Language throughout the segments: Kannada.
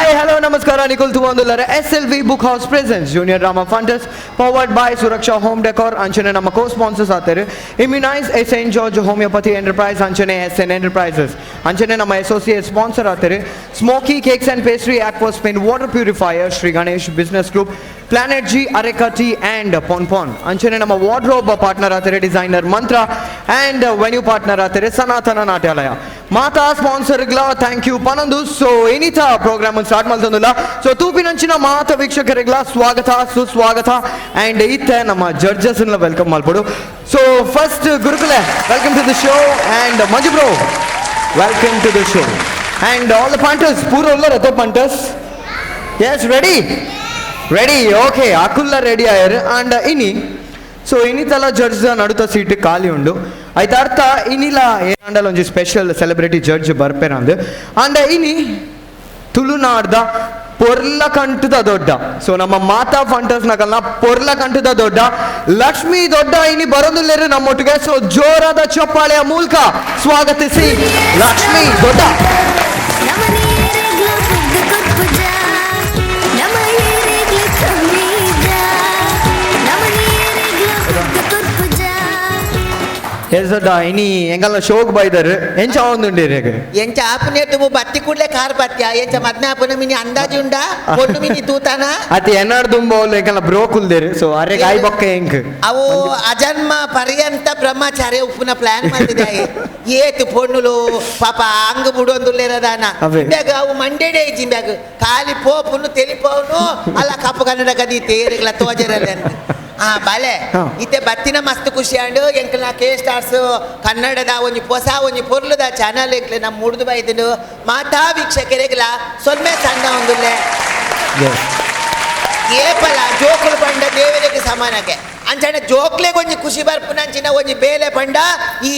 Hi, hello, namaskara, Nikul Tuvandulara. SLV Book House presents Junior Drama Fantas, powered by Suraksha Home Decor. Anchane nama co-sponsors aatare. Immunize St. George Homeopathy Enterprise, Anchane SN Enterprises. Anchane nama associate sponsor aatare. Smoky Cakes and Pastry, Aquaspin Water Purifier, Sri Ganesh Business Group, Planet G, Arekati and Pon Pon. Anchane nama wardrobe partner aatare, designer Mantra and venue partner aatare, Sanatana Natyalaya. Mata sponsor gla, thank you Panandu. So inita program start maltondula. So ತೂಪಿನಂಚಿನ ಮಾತ ವೀಕ್ಷಕರಿಗಳ ಸ್ವಾಗತ ಸುಸ್ವಾಗತ ಅಂಡ್ ಇತ್ತೆ ನಮ್ಮ ಜಡ್ಜಸ್ ಎಲ್ಲ ವೆಲ್ಕಮ್ ಮಾಡ್ಬಿಡು. So first Gurukule welcome to the show and Manju bro welcome to the show and all the punters ಪೂರ ಉಲ್ಲರ ಅದೇ ಪಂಟರ್ಸ್ ಎಸ್ ರೆಡಿ ಓಕೆ ಅಕುಲ್ಲ ರೆಡಿ ಆಯರ್ ಅಂಡ್ ಇನಿ ಸೊ ಇನ್ನಿತಲ ಜಡ್ಜ್ ನಡುತ್ತ ಸೀಟ್ ಖಾಲಿ ಉಂಡು ಐತ ಅರ್ಥ ಇನ್ನಿಲ ಏನಂಡಲ ಒಂಜಿ ಸ್ಪೆಷಲ್ ಸೆಲೆಬ್ರಿಟಿ ಜಡ್ಜ್ ಬರ್ಪೇರ ಅಂದ್ ಅಂಡ್ ಇನಿ ತುಳುನಾಡ್ದ ಪೊರ್ಲ ಕಂಠದ ದೊಡ್ಡ ಸೊ ನಮ್ಮ ಮಾತಾ ಫಂಟರ್ಸ್ ನಕಲ್ನ ಪೊರ್ಲ ಕಂಠದ ದೊಡ್ಡ ಲಕ್ಷ್ಮೀ ದೊಡ್ಡ ಇನಿ ಬರೋದಿಲ್ಲರು ನಮ್ಮೊಟ್ಟಿಗೆ. ಸೊ ಜೋರಾದ ಚಪ್ಪಾಳೆಯ ಮೂಲಕ ಸ್ವಾಗತಿಸಿ ಲಕ್ಷ್ಮೀ ದೊಡ್ಡ. ಇನಿ ಎಂಗಲ್ಲ ಶೋಕ್ ಬೈದರು ಎಂಚ ಒಂದುಂಡಿರೇಗ ಎಂಚ ಆಪನೆ ತುಮು ಬತ್ತಿ ಕೂಡ್ಲೆ ಕಾರ್ ಬತ್ತ್ಯಾ ಎಂಚ ಮದ್ನೆ ಆಪನೆ ಮಿನಿ ಅಂದಾಜು ಉಂಡಾ ಕೊಟ್ಟು ಮಿನಿ ತೂತಾನ ಅತಿ ಎನ್ನಾಡ್ ದುಂಬೋಲ್ ಎಂಗಲ್ಲ ಬ್ರೋಕುಲ್ದೇರು ಸೊ ಅರೆಗ ಆಯ್ ಬೊಕ್ಕ ಎಂಕ್ ಅವು ಅಜನ್ಮ ಪರ್ಯಂತ ಬ್ರಹ್ಮಚಾರ್ಯ ಉಪ್ಪುನ ಪ್ಲಾನ್ ಮಾಡಿದೆ ಏತು ಪೊಣ್ಣುಲು ಪಾಪ ಅಂಗ ಬುಡೊಂದುಲ್ಲೇರದಾನ ಬ್ಯಾಗ ಅವು ಮಂಡೆಡೆ ಇಜ್ಜಿ ಬ್ಯಾಗ ಖಾಲಿ ಪೋಪುನು ತೆಲಿಪೋನು ಅಲ್ಲ ಕಪ್ಪು ಕನ್ನಡ ಕದಿ ತೇರಿಗ್ಲ ತೋಜರಲ್ಲ ಬಾಲೆ ಇತ್ತೆ ಬತ್ತಿನ ಮಸ್ತ್ ಖುಷಿ ಅಂಡು ಎಂಕ್ಲ ಕೆ ಸ್ಟಾರ್ಸ್ ಕನ್ನಡದ ಒಂಜಿ ಹೊಸ ಒಂಜಿ ಪೊರ್ಲುದ ಚಾನಲ್ ಎಂಕ್ಲೆ ನಮ್ಮ ಮುಡ್ದು ಬೈದನು ಮಾತಾ ವೀಕ್ಷಕರಿಗ್ಲ ಸೊಲ್ಮೆ ಸಣ್ಣ ಒಂದುಲ್ಲೆ ಏಪಲ ಜೋಕುಲು ಪಂಡ ದೇವರಿಗೆ ಸಮಾನಕ್ಕೆ ಅಂಚನೆ ಜೋಕ್ಲೆಗೆ ಒಂಜಿ ಖುಷಿ ಬರ್ಪುನಂಚಿನ ಒಂಜಿ ಬೇಲೆ ಪಂಡ ಈ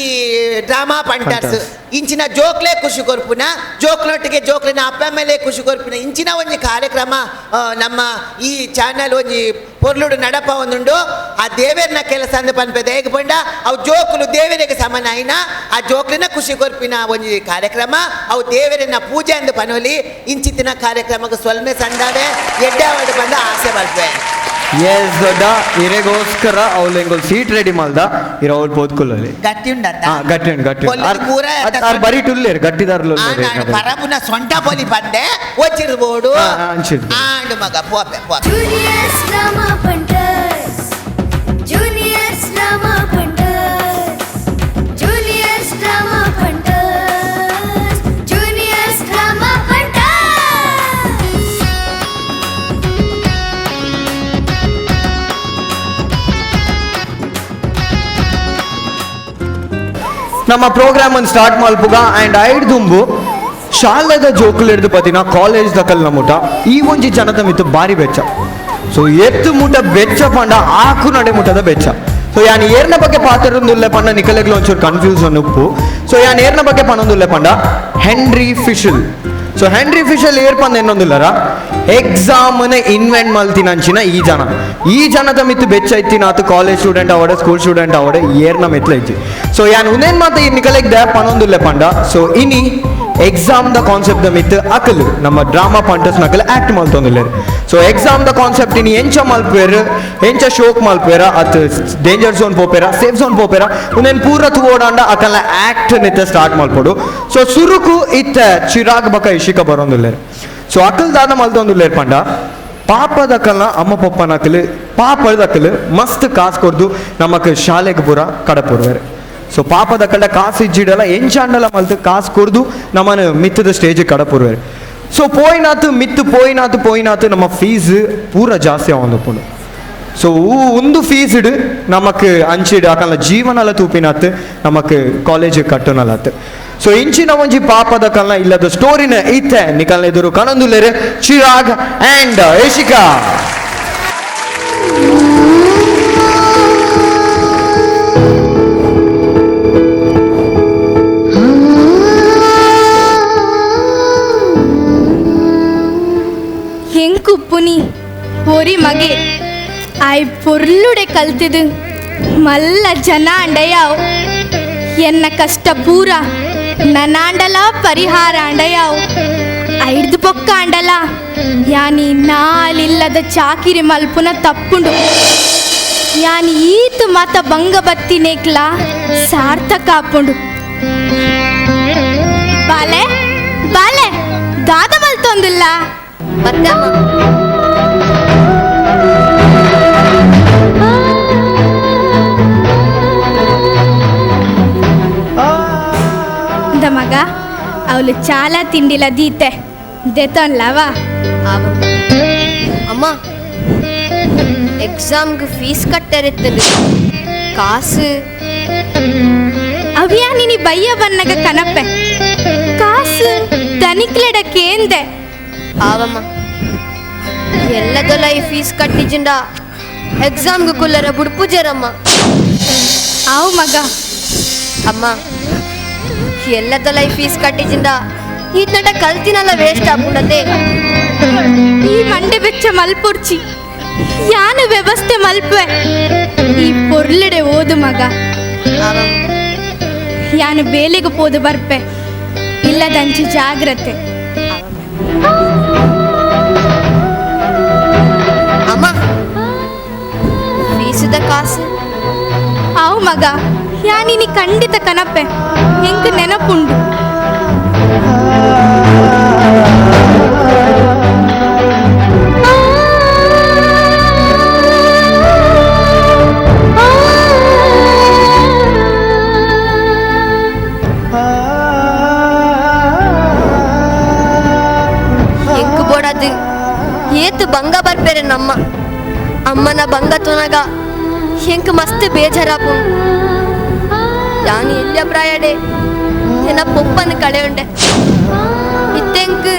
ಡ್ರಾಮಾ ಪಂಟರ್ಸ್ ಇಂಚಿನ ಜೋಕ್ಲೆ ಖುಷಿ ಕೊರ್ಪುನ ಜೋಕ್ಲೊಟ್ಟಿಗೆ ಜೋಕ್ಲಿನ ಅಪ್ಪ ಮೇಲೆ ಖುಷಿ ಕೊರ್ಪುನ ಇಂಚಿನ ಒಂಜಿ ಕಾರ್ಯಕ್ರಮ ನಮ್ಮ ಈ ಚಾನಲ್ ಒಂಜಿ ಪೊರ್ಲುಡು ನಡಪ ಒಂದುಂಡು ಆ ದೇವೇರ್ನ ಕೆಲಸ ಅಂದ ಪನ್ಪೆದ ಹೇಗೆ ಪಂಡ ಅವು ಜೋಕುಲು ದೇವರಿಗೆ ಸಮಾನ ಆಯ್ನ ಆ ಜೋಕ್ಲಿನ ಖುಷಿ ಕೊರ್ಪಿನ ಒಂಜಿ ಕಾರ್ಯಕ್ರಮ ಅವು ದೇವರಿನ ಪೂಜೆ ಅಂದ ಪನೋಲಿ ಇಂಚಿತ್ತಿನ ಕಾರ್ಯಕ್ರಮಕ್ಕೆ ಸ್ವಲ್ಮೆ ಸಂಡಾವೆ ಎಡ್ಡಾವಡು ಬಂದ ಆಸೆ ಬರ್ಪೆ. ಎಸ್ ದೊಡ್ಡ ಇರೆಗೋಸ್ಕರ ಅವ್ಲು ಹೆಂಗೊ ಸೀಟ್ ರೆಡಿ ಮಾಡ್ದ ಇರೋ ಅವ್ಳು ಪೋದ್ಕೊಳ್ಳಿ ಗಟ್ಟಿ ಉಂಡತ್ತ ಗಟ್ಟಿ ಬರೀ ಟುಲ್ಲೇರು ಗಟ್ಟಿದಾರ್ಲು ಪರಬುನ ಸೊಂಟ ಪೊಲಿ ಬಂದೆ ಒಚ್ಚಿರ್ಬೋದು ಆಂಡು ಮಗ ಪೋಪೆ ನಮ್ಮ ಪ್ರೋಗ್ರಾಮ್ ಅನ್ನು ಸ್ಟಾರ್ಟ್ ಮಲ್ಪುಗ ಅಂಡ್ ಐಡ್ ದುಂಬು ಶಾಲೆದ ಜೋಕುಲು ಹಿಡಿದು ಪತಿನ ಕಾಲೇಜ್ ದಕಲ್ ನಮುಟ ಈ ಒಂಜಿ ಜನದ ಮಿತ್ತು ಬಾರಿ ಬೆಚ್ಚ. ಸೊ ಎತ್ತು ಮುಟ ಬೆಚ್ಚ ಪಂಡ ಆಕು ನಡೆ ಮುಟದ ಬೆಚ್ಚ. ಸೊ ಯಾನ್ ಏರ್ನ ಬಗ್ಗೆ ಪಾತ್ರೊಂದುಲ್ಲೆ ಪಂಡ ನಿಕಲೆಗ್ಲು ಒಂಚೂರು ಕನ್ಫ್ಯೂಸನ್ ಉಪ್ಪು. ಸೊ ಯಾನ್ ಏರ್ನ ಬಗ್ಗೆ ಪನ್ನೊಂದುಲ್ಲೆ ಪಂಡ Henry Fischel. So Henry Fischel ಏರ್ ಪಂದ ಎನ್ನೊಂದುಲ್ಲರ ಎಕ್ಸಾಮ್ನ ಇನ್ವೆಂಟ್ ಮಲ್ತಿನಂಚಿನ ಈ ಜನದ ಮಿತ್ತು ಬೆಚ್ಚ ಇತ್ತಿನ ಆತು ಕಾಲೇಜ್ ಸ್ಟೂಡೆಂಟ್ ಅವಡೆ ಸ್ಕೂಲ್ ಸ್ಟೂಡೆಂಟ್ ಅವಡೆ ಏರ್ನ ಮೆತ್ಲ ಇತ್ತಿ. ಸೊ ಯಾನ್ ಉಂದೇನ್ ಮಾತ ಈ ನಿಕಲೆಗ್ ದ ಪನ್ನೊಂದುಲ್ಲೆ ಪಂಡ. ಸೊ ಇನಿ ಎಕ್ಸಾಮ್ ದ ಕಾನ್ಸೆಪ್ಟ್ ದ ಮಿತ್ ಅಕಲು ನಮ್ಮ ಡ್ರಾಮಾ ಪಂಟರ್ಸ್ ನಕಲು ಆಕ್ಟ್ ಮಲ್ತೊಂದುಲ್ಲೇರು. ಸೊ ಎಕ್ಸಾಮ್ ದ ಕಾನ್ಸೆಪ್ಟ್ ಇನಿ ಎಂಚ ಮಲ್ಪೇರು ಎಂಚ ಶೋಕ್ ಮಲ್ಪೇರ ಅತ್ ಡೇಂಜರ್ ಝೋನ್ ಪೋಪೇರ ಸೇಫ್ ಝೋನ್ ಪೋಪೇರ ಉಂದೇನ್ ಪೂರ ತುವೋಡಾಂಡ ಅಕಲ್ನ ಆಕ್ಟ್ ನಿತ್ತ ಸ್ಟಾರ್ಟ್ ಮಲ್ಪೋಡು. ಸೊ ಸುರುಕು ಇತ್ತ ಚಿರಾಗ್ ಬಕ ಇಶಿಕ ಬರೋಂದುಲ್ಲೇರು. ಸೊ ಅಕಲ್ ದಾದ ಮಲ್ತೊಂದುಲ್ಲೇರು ಪಂಡ ಪಾಪದಕಲ್ನ ಅಮ್ಮ ಪಪ್ಪನಕಲು ಪಾಪದಕಲು ಮಸ್ತ್ ಕಾಸು ಕೊಡ್ದು ನಮಕ್ ಶಾಲೆಗೆ ಪೂರ ಕಡಪುರ್ವೇರು. ಸೊ ಪಾಪದ ಕಡೆ ಕಾಸು ಇಜ್ಜಿಡಲ್ಲ ಎಂಚಾಂಡಲ ಮಲ್ತು ಕಾಸು ಕೊಡ್ದು ನಮ್ಮನ್ನು ಮಿತ್ತದ ಸ್ಟೇಜ್ ಕಡಪುರ್ವೇರು. ಸೊ ಪೋಯಿನಾತು ನಮ್ಮ ಫೀಸ್ ಪೂರ ಜಾಸ್ತಿ ಆವೊಂದುಪ್ಪುಂಡು. ಸೊ ಒಂದು ಫೀಸ್ ಇಡು ನಮಕ್ ಅಂಚಿಡು ಅಕಲ್ನ ಜೀವನಲ ತೂಪಿನತ್ತು ನಮಕ್ ಕಾಲೇಜ್ ಕಟ್ಟುನಲತ್ತು. ಸೊ ಇಂಚಿನ ಒಂಜಿ ಪಾಪದ ಕಲ್ನ ಇಲ್ಲದ ಸ್ಟೋರಿನ ಇತ್ತೆ ನಿಕಲ್ನ ಎದುರು ಕಣಂದುಲ್ಲೇರು ಚಿರಾಗ್ ಅಂಡ್ ಯಶಿಕಾ. ಹೆಂಕುಪ್ಪುನಿ ಪೊರಿ ಮಗೆ ಆಯ್ ಪೊರ್ಲುಡೆ ಕಲ್ತಿದು ಮಲ್ಲ ಜನ ಅಂಡಯಾವ್ ಎನ್ನ ಕಷ್ಟ ಪೂರ ನನಾಂಡಲ ಪರಿಹಾರ ಅಂಡಯಾವ್ ಐಡ್ದು ಪೊಕ್ಕ ಅಂಡಲ ಯಾನಿ ನಾಲಿಲ್ಲದ ಚಾಕಿರಿ ಮಲ್ಪುನ ತಪ್ಪುಂಡು ಯಾನಿ ಈತು ಮತ ಬಂಗ ಬತ್ತಿನೇಕ್ಲ ಸಾರ್ಥಕ ಆಪುಂಡು ಬಾಲೆ ಬಾಲೆ ದಾದ ಮಲ್ತೊಂದಿಲ್ಲ ಮತ್ತೆ ಅಮ್ಮ ಮಗ ಅವಳು ಚಾಲ ತಿಂಡಿಲ ದೀತೆ ದೆತನ್ಲವಾ ಅಮ್ಮ ಎಕ್ಸಾಮ್ಗೆ ಫೀಸ್ ಕಟ್ಟರಿತ್ತದು ಕಾಸು ಅವ್ಯಾ ನಿನಿ ಬಯ್ಯ ಬನ್ನಗ ಕನಪೆ ಕಾಸು ತನಿಕ್ಲೆಡ ಕೇಂದೆ ಆವಮ್ಮ ಎಲ್ಲದೊಲ ಈ ಫೀಸ್ ಕಟ್ಟಿಜಿಂಡ ಎಕ್ಸಾಮ್ಗೆ ಕುಲ್ಲರ ಬುಡ್ಪುಜರಮ್ಮ ಅವು ಮಗ ಅಮ್ಮ ಎಲ್ಲದೊಲ ಈ ಫೀಸ್ ಕಟ್ಟಿಜಿಂದ ಈ ನಟ ಕಲ್ತಿನಲ್ಲ ವೇಸ್ಟ್ ಆಗ್ಬಿಡತ್ತೆ ಈ ಮಂಡೆ ಬೆಚ್ಚ ಮಲ್ಪುರ್ಚಿ ಯಾನು ವ್ಯವಸ್ಥೆ ಮಲ್ಪೆ ಈ ಪೊರ್ಲೆಡೆ ಓದು ಮಗ ಆವಮ್ಮ ಯಾನು ಬೇಲೆಗೆ ಪೋದು ಬರ್ಪೆ ಇಲ್ಲದಂಚಿ ಜಾಗ್ರತೆ ಅಮ್ಮ ಫೀಸುದ ಕಾಸು ಅವು ಮಗ ಯಾನಿನಿ ಖಂಡಿತ ಕನಪೆ ಹೆಂಗ ನೆನಪುಂಡು ಹೆಂಗ್ ಬೋಡದು ಏತು ಬಂಗ ಬರ್ಪೇರೆ ನಮ್ಮ ಅಮ್ಮನ ಬಂಗ ತುನಗ ಹೆಂಗ್ ಮಸ್ತ್ ಬೇಜಾರಾಪು ಯಾನು ಇಲ್ಯ ಪ್ರಾಯಡೆ ಎನ್ನ ಪೊಪ್ಪನ ಕಳೆ ಉಂಡೆ ಇತ್ತೆಂಕ್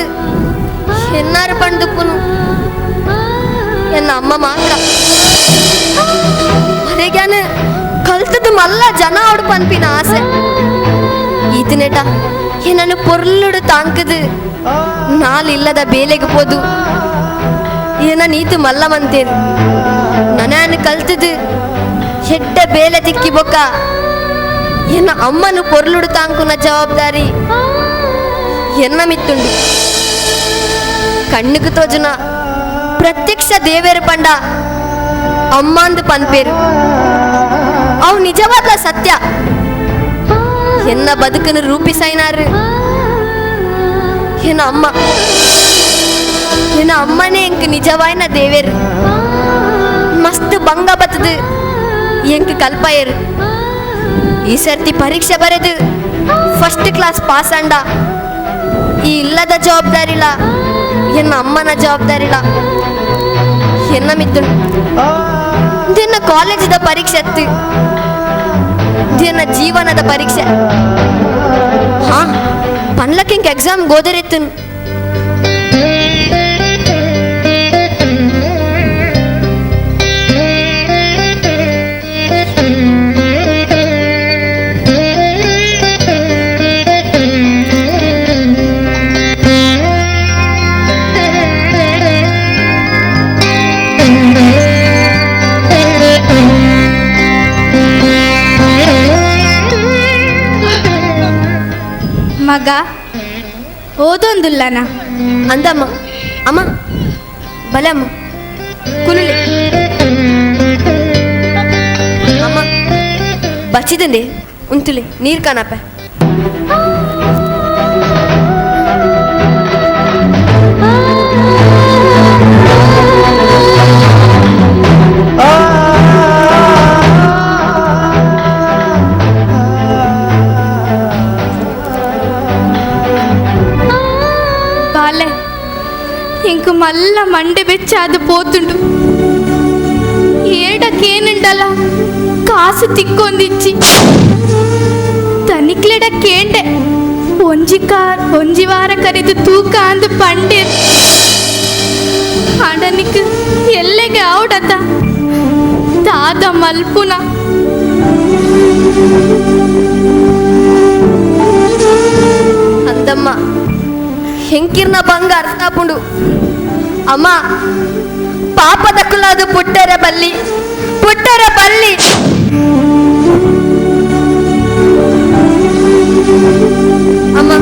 ಎನ್ನಾರು ಪಂಡುಪ್ಪುನು ಎನ್ನ ಅಮ್ಮ ಮಾತ್ರ ಹೊರಗ್ಯಾನ ಕಲ್ತದ್ದು ಮಲ್ಲ ಜನ ಆಡು ಪನ್ಪಿನ ಆಸೆ ಈತನೇಟ ಏನನ್ನು ಪೊರ್ಲುಡು ತಾಂಕದು ನಾಲಿಲ್ಲದ ಬೇಲೆಗೆ ಪೋದು ಏನ ನೀತು ಮಲ್ಲ ಮಂತೇನು ನನ್ನ ಕಲ್ತದು ಹೆಡ್ಡ ಬೇಲೆ ತಿಕ್ಕಿ ಬೊಕ್ಕ ಎನ್ನ ಅಮ್ಮನು ಪೊರ್ಲುಡು ತಾಂಕುನ ಜವಾಬ್ದಾರಿ ಎನ್ನ ಮಿತ್ತುಂಡು ಕಣ್ಣುಕು ತೋಜುನ ಪ್ರತ್ಯಕ್ಷ ದೇವೇರು ಪಂಡ ಅಮ್ಮಂದು ಪನ್ಪೇರು ಅವು ನಿಜವಾದ ಸತ್ಯ ಎನ್ನ ಬದುಕನ್ನು ರೂಪಿಸೈನಾರು ಎನ್ನ ಅಮ್ಮ ಎನ್ನ ಅಮ್ಮನೇ ಎಂಕ್ ನಿಜವಾಯ್ನ ದೇವೇರು ಮಸ್ತ್ ಬಂಗ ಬತ್ತದು ಎಂಕ್ ಕಲ್ಪಾಯರು ಈ ಸರ್ತಿ ಪರೀಕ್ಷೆ ಬರೆದು ಫಸ್ಟ್ ಕ್ಲಾಸ್ ಪಾಸ್ ಅಂಡ ಈ ಇಲ್ಲದ ಜವಾಬ್ದಾರಿಲ ಎನ್ನ ಅಮ್ಮನ ಜವಾಬ್ದಾರಿಲ ಎನ್ನ ಮಿತ್ತುಂಡು ದಿನ ಕಾಲೇಜದ ಪರೀಕ್ಷೆ ಎತ್ತು ದಿನ ಜೀವನದ ಪರೀಕ್ಷೆ ಹಾ ಪನ್ಲಕ್ಕೆ ಎಕ್ಸಾಮ್ ಗೋದರೆತ್ತು ಮಗ ಓದೊಂದುಲ್ಲನ ಅಂದಮ್ಮ ಅಮ್ಮ ಬಲೆ ಅಮ್ಮ ಕುಲುಲಿ ಅಮ್ಮ ಬಚ್ಚಿದಂದೆ ಉಂತುಲಿ ನೀರು ಕಾಣಪ್ಪ ఇంక మళ్ళా మండే వెచ్చాది పోతుండు ఏడకేనుండల కాసు తిక్కొందిచ్చి ತನಿಕ್ಲೆಡಕ್ಕೇಂಡೆ ಒಂಜಿ ವಾರ ಕರೆದು ತೂಕ ಅಂದು ಪಂಡೆ ಹಡನಿಕ್ ಎಲ್ಲಿಗೆ ಔಡತ ದಾದ ಮಲ್ಪುನ అందమ్మ ಹೆಂಕಿರ್ನ ಬಂಗ ಅರ್ಥಪುಂಡು ಅಮ್ಮ ಪಾಪದ ಕುಲದು ಪುಟ್ಟರ ಬಲ್ಲಿ ಅಮ್ಮ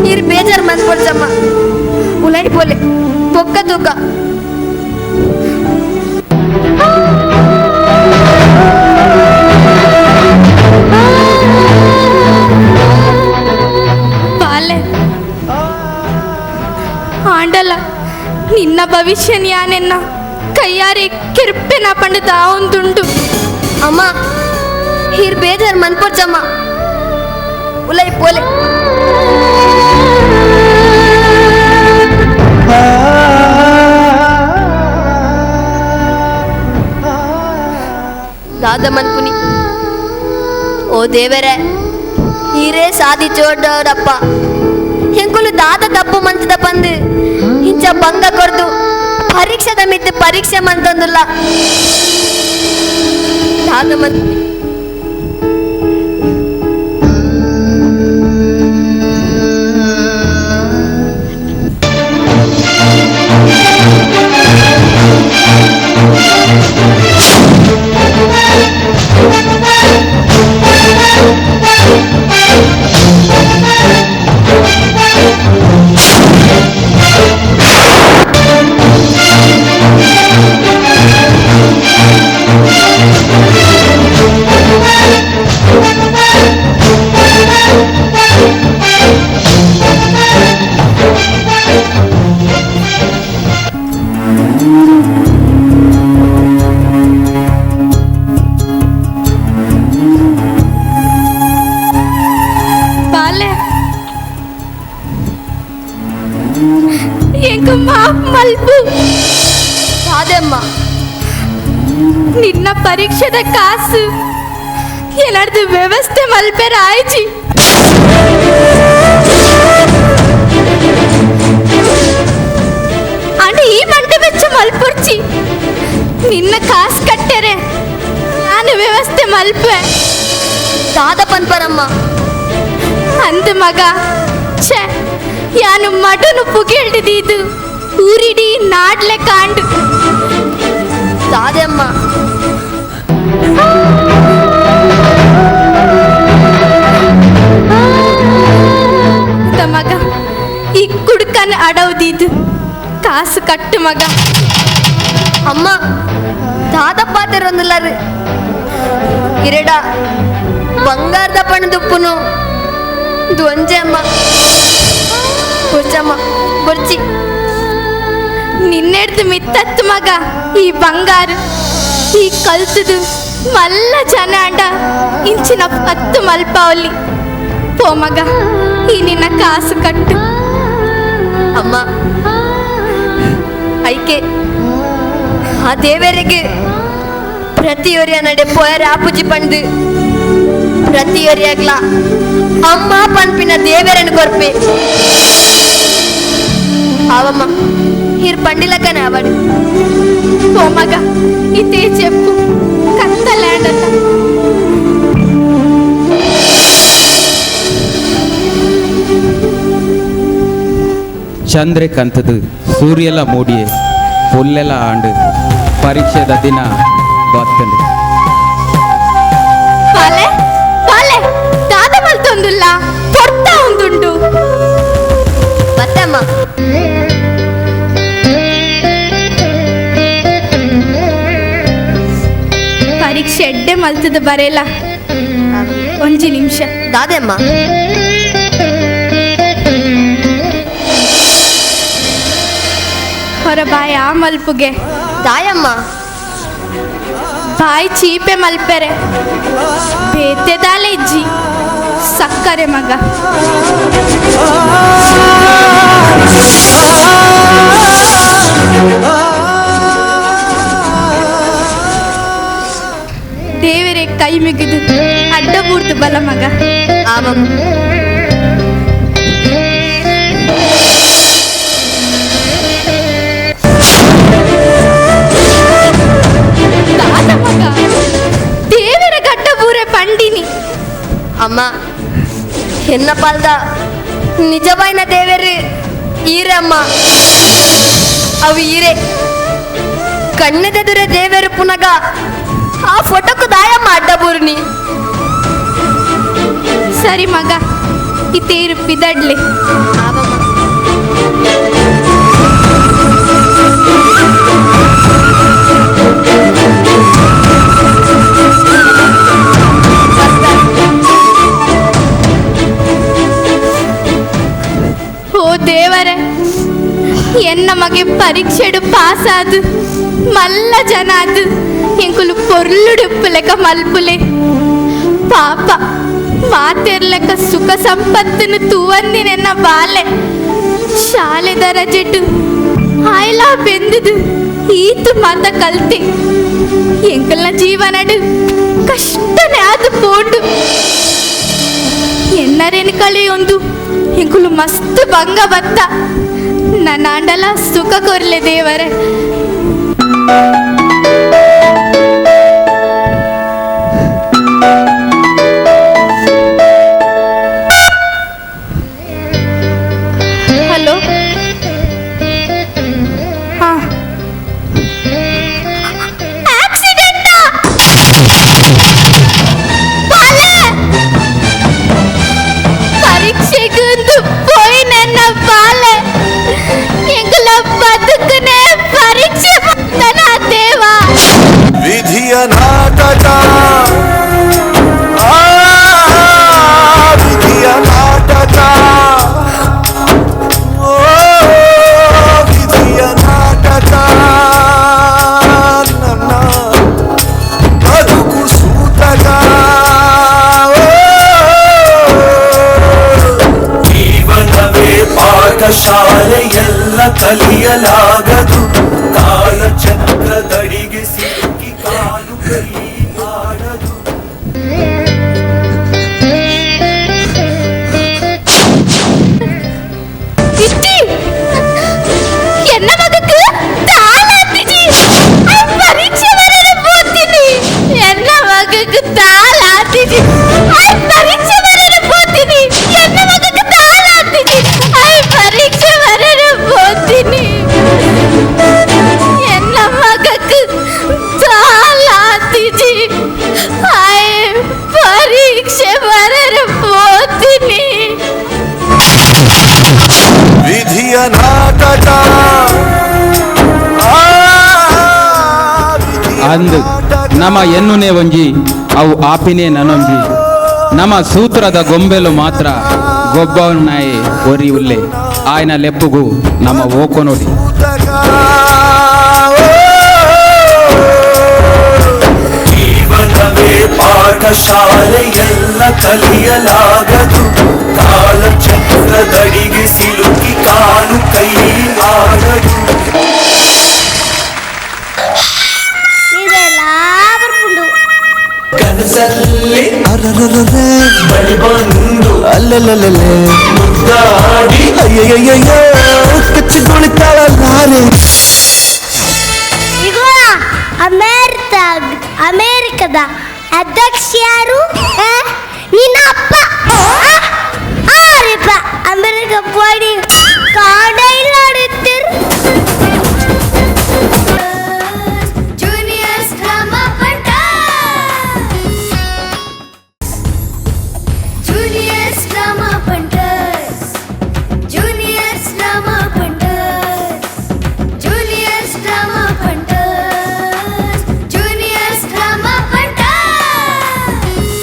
ನೀರು ಬೇಜಾರು ಮಾಡ್ಕೊಳ್ಸಮ್ಮ ಪೋಲೆ ಪೊಕ್ಕ ತೂಕ ಬಾಲೆ ಆಂಡಲ ನಿನ್ನ ಭವಿಷ್ಯ ಯಾನೆನ್ನ ಕೈಯಾರೆ ಕಿರ್ಪೆನ ಪಂಡದ ಒಂದುಂಡು ಅಮ್ಮ ಹೀರ್ ಬೇಜಾರ್ ಮನ್ಪೋರ್ಚಮ್ಮ ಉಲೈ ಪೋಲೆ ದಾದ ಮನ್ಪುನಿ ಓ ದೇವರೇ ಹೀರೇ ಸಾಧಿಸೋಡಪ್ಪ ಹೆಂಗುಲು ದಾದ ತಪ್ಪು ಮಂತದ ಬಂದು ಇಂಚ ಭಂಗ ಕೊಡ್ದು ಪರೀಕ್ಷೆದ ಮಿತ್ತು ಪರೀಕ್ಷೆ ಮಂತಂದುಲ್ಲ ದಾದ ಮನ್ ಮಲ್ಪು ದಾದಮ್ಮ ನಿನ್ನ ಪರೀಕ್ಷೆದ ಕಾಸು ಏನಾರ್ದು ವ್ಯವಸ್ಥೆ ಮಲ್ಪೆರ ಆಯ್ಚಿ ಅಂಡ ಈ ಮಂಟೆ ಬೆಚ್ಚ ಮಲ್ಪುರ್ಚಿ ನಿನ್ನ ಕಾಸು ಕಟ್ಟೆರೆ ನಾನು ವ್ಯವಸ್ಥೆ ಮಲ್ಪೆ ದಾದ ಪನ್ಪರಮ್ಮ ಅಂದ ಮಗ ಛೆ ಯಾನು ಮಟನು ಪುಗಿಳ್ದಿದ್ದು ಊರಿಡಿ ನಾಡ್ಲೆ ಕಾಂಡು ದಾದಮ್ಮ ಮಗ ಈ ಕುಡ್ಕನ ಅಡವ್ದಿದ್ದು ಕಾಸು ಕಟ್ಟು ಮಗ ಅಮ್ಮ ದಾದ ಪಾತೆರೊಂದುಲ್ಲರು ಇರಡ ಬಂಗಾರದ ಪಣದುಪ್ಪುನು ದ್ವಂಜೆ ಅಮ್ಮ ಬುರ್ಚಮ್ಮ ಬುರ್ಚಿ ನಿನ್ನೆಡ್ದು ಮಿತ್ತತ್ತು ಮಗ ಈ ಬಂಗಾರ ಈ ಕಲ್ತದು ಮಲ್ಲ ಜನ ಅಂಡ ಇಂಚಿನ ಪತ್ತು ಮಲ್ಪಾವಲ್ಲಿ ಪೋ ಮಗ ಈ ನಿನ್ನ ಕಾಸು ಕಟ್ಟು ಅಮ್ಮ ಐಕೆ ಆ ದೇವರಿಗೆ ಪ್ರತಿಯೊರಿಯ ನಡೆ ಪೋಯರ ಆಪುಜಿ ಪಂಡು ಪ್ರತಿಯೊರಿಯಾಗ್ಲ ಅಮ್ಮ ಪನ್ಪಿನ ದೇವರನ್ನು ಕೊರ್ಪೆ ಅವಮ್ಮ ಹೀರ್ పండిలకనే అవడు ఓ మగ ఇదే చెప్పు కత్తలాండట ಚಂದ್ರೆ ಕಂತದು ಸೂರ್ಯಲ ಮೂಡಿಯೇ ಪೊಲ್ಲೆಲ ಆಂಡು ಪರೀಕ್ಷೆದ ದಿನ ಬರ್ತಂಡು ಪಾಲೆ ಪಾಲೆ ದಾದ ಮಲ್ತೊಂದುಲ್ಲ ಪೊರ್ತಾ ಉಂದುಂಡು ಬತ್ತಮ್ಮ ಪರೀಕ್ಷೆ ಎಡ್ಡೆ ಮಲ್ತದ ಬರೇಲ ಒಂಜಿ ನಿಮಿಷ ದಾದೆಮ್ಮ ಹೊರ ಬಾಯಿ ಆ ಮಲ್ಪುಗೆ ದಾಯಮ್ಮ ಬಾಯಿ ಚೀಪೆ ಮಲ್ಪೆರೆ ಬೇತೆದಾಲೆ ಇಜ್ಜಿ ಸಕ್ಕರೆ ಮಗ ದೇವರೇ ಕೈ ಮಿಗಿದು ಅಡ್ಡ ಬೂರ್ದು ಬಲ ಮಗ ಆವಮ್ಮ ದಾದ ಮಗ ದೇವರ ಗಡ್ಡ ಬೂರೆ ಪಂಡಿನಿ ಅಮ್ಮ ಎನ್ನ ಪಾಲ್ದ ನಿಜವಾಯಿನ ದೇವರು ಈರೆ ಅಮ್ಮ ಅವು ಈರೆ ಕಣ್ಣೆದುರೆ ದೇವರು ಪುನಗ ಆ ಫೋಟೋಕು ದಾಯಮ್ಮ ಅಡ್ಡಬೂರ್ನಿ ಸರಿ ಮಗ ಈ ತೇರು ಪಿದಡ್ಲೆ ಆವಮ್ಮ ನಮಗೆ ಪರೀಕ್ಷೆಡು ಪಾಸ್ ಆದು ಮಲ್ಲ ಜನ ಅದು ಎಂಕುಲು ಪೊರ್ಲುಡುಪ್ಪು ಲೆಕ್ಕ ಮಲ್ಪುಲೆ ಪಾಪ ಮಾತೆರ್ಲೆಕ್ಕ ಸುಖ ಸಂಪತ್ತನ್ನು ತೂವಂದಿನೆನ್ನ ಬಾಲೆ ಶಾಲೆದ ರಜೆಟು ಆಯ್ಲ ಬೆಂದದು ಈತು ಮಾತ ಕಲ್ತೆ ಎಂಕಲ್ನ ಜೀವನಡು ಕಷ್ಟನೇ ಆದು ಪೋಂಡು ಎನ್ನರೇನು ಕಳೆಯೊಂದು ಎಂಕುಲು ಮಸ್ತ್ ಭಂಗ ಬತ್ತ ನನ್ನ ಅಂಡಲ ಸುಖ ಕೊರ್ಲೆ ದೇವರೇ. ಹಲೋ ಹಾ ಪರೀಕ್ಷೆಗೊಂದು ಪೋಯಿ ನನ್ನ ಬಾಲೆ ಎಂಗಲ ಬದುಕನೆ ಪರೀಕ್ಷೆ ಬಂದನ ದೇವ ವಿಧಿಯ ನಾಟಕ ವಿಧಿಯ ನಾಟಕ ಓ ವಿಧಿಯ ನಾಟಕ ನನ್ನ ಬದುಕು ಸೂತಕ ಜೀವನವೇ ಪಾಠಶಾಲೆಯೆಲ್ಲ ಕಲಿಯಲಾಗದು ಕಾಲಚಕ್ರದಡಿಗೆ ಸಿಕ್ಕಿ ಕಾಲು ಕೈ ಆಡದು. ಇಟ್ಟಿ ಎನ್ನ ಮಗಕ್ಕೆ ತಾಲಾತಿಜಿ ಪರೀಕ್ಷೆ ಬರೆದು ಹೋಗ್ತೀನಿ ಎನ್ನ ಮಗಕ್ಕೆ ತಾಲಾತಿಜಿ ಪರೀಕ್ಷೆ ಬರೆದು ಹೋಗ್ತೀನಿ ಎನ್ನ ಮಗಕ್ಕೆ ತಾಲಾತಿಜಿ ಪರೀಕ್ಷೆ ಬರೆದು ಹೋಗ್ತೀನಿ ಎನ್ನ ಮಗಕ್ಕೆ ತಾಲಾತಿಜಿ ಪರೀಕ್ಷೆ ಬರೆದು ಹೋಗ್ತೀನಿ. ವಿಧಿಯ ನಾಟಕ ಅಂದು ನಮ ಎನ್ನುನೆ ಒಂಜಿ ಅವು ಆಪಿನೇ ನನೊಂಜಿ ನಮ ಸೂತ್ರದ ಗೊಂಬೆಲು ಮಾತ್ರ ಗೊಬ್ಬವನ್ನಾಯಿ ಒರಿ ಉಲ್ಲೆ ಆಯ್ನ ಲೆಪ್ಪುಗು ನಮ್ಮ ಓಕೊ ನೋಡಿ ಜೀವನವೇ ಪಾಠಶಾಲೆಯೆಲ್ಲ ಕಲಿಯಲಾಗದು ಕಾಲಚಕ್ರದಡಿಗೆ ಸಿಲುಕಿ ಕಾಲು ಕೈ ಆಡದು. ಕನಸಲ್ಲಿ ಬಳಿ ಬಂದು ಅಲ್ಲಲ್ಲೇ ಮುದ್ದಾಡಿ ಅಯ್ಯಯ್ಯಯ್ಯೋ ಕಚ್ಚಿ ಕುಳಿತಾಳಲ್ಲಾರೆ. ಈಗ ಅಮೇರಿಕದ ಅಧ್ಯಕ್ಷ ಯಾರು? ನಿನ್ನ ಅಪ್ಪ. ಅಮೇರಿಕ ಪೋಡಿ ಕಾಡ ಇಲ್ಲ ಆಡುತ್ತೀರು. ಜೂನಿಯರ್ಸ್ ಡ್ರಾಮಾ ಪಂಟ juniors drama punters juniors drama punters juniors drama punters juniors drama punters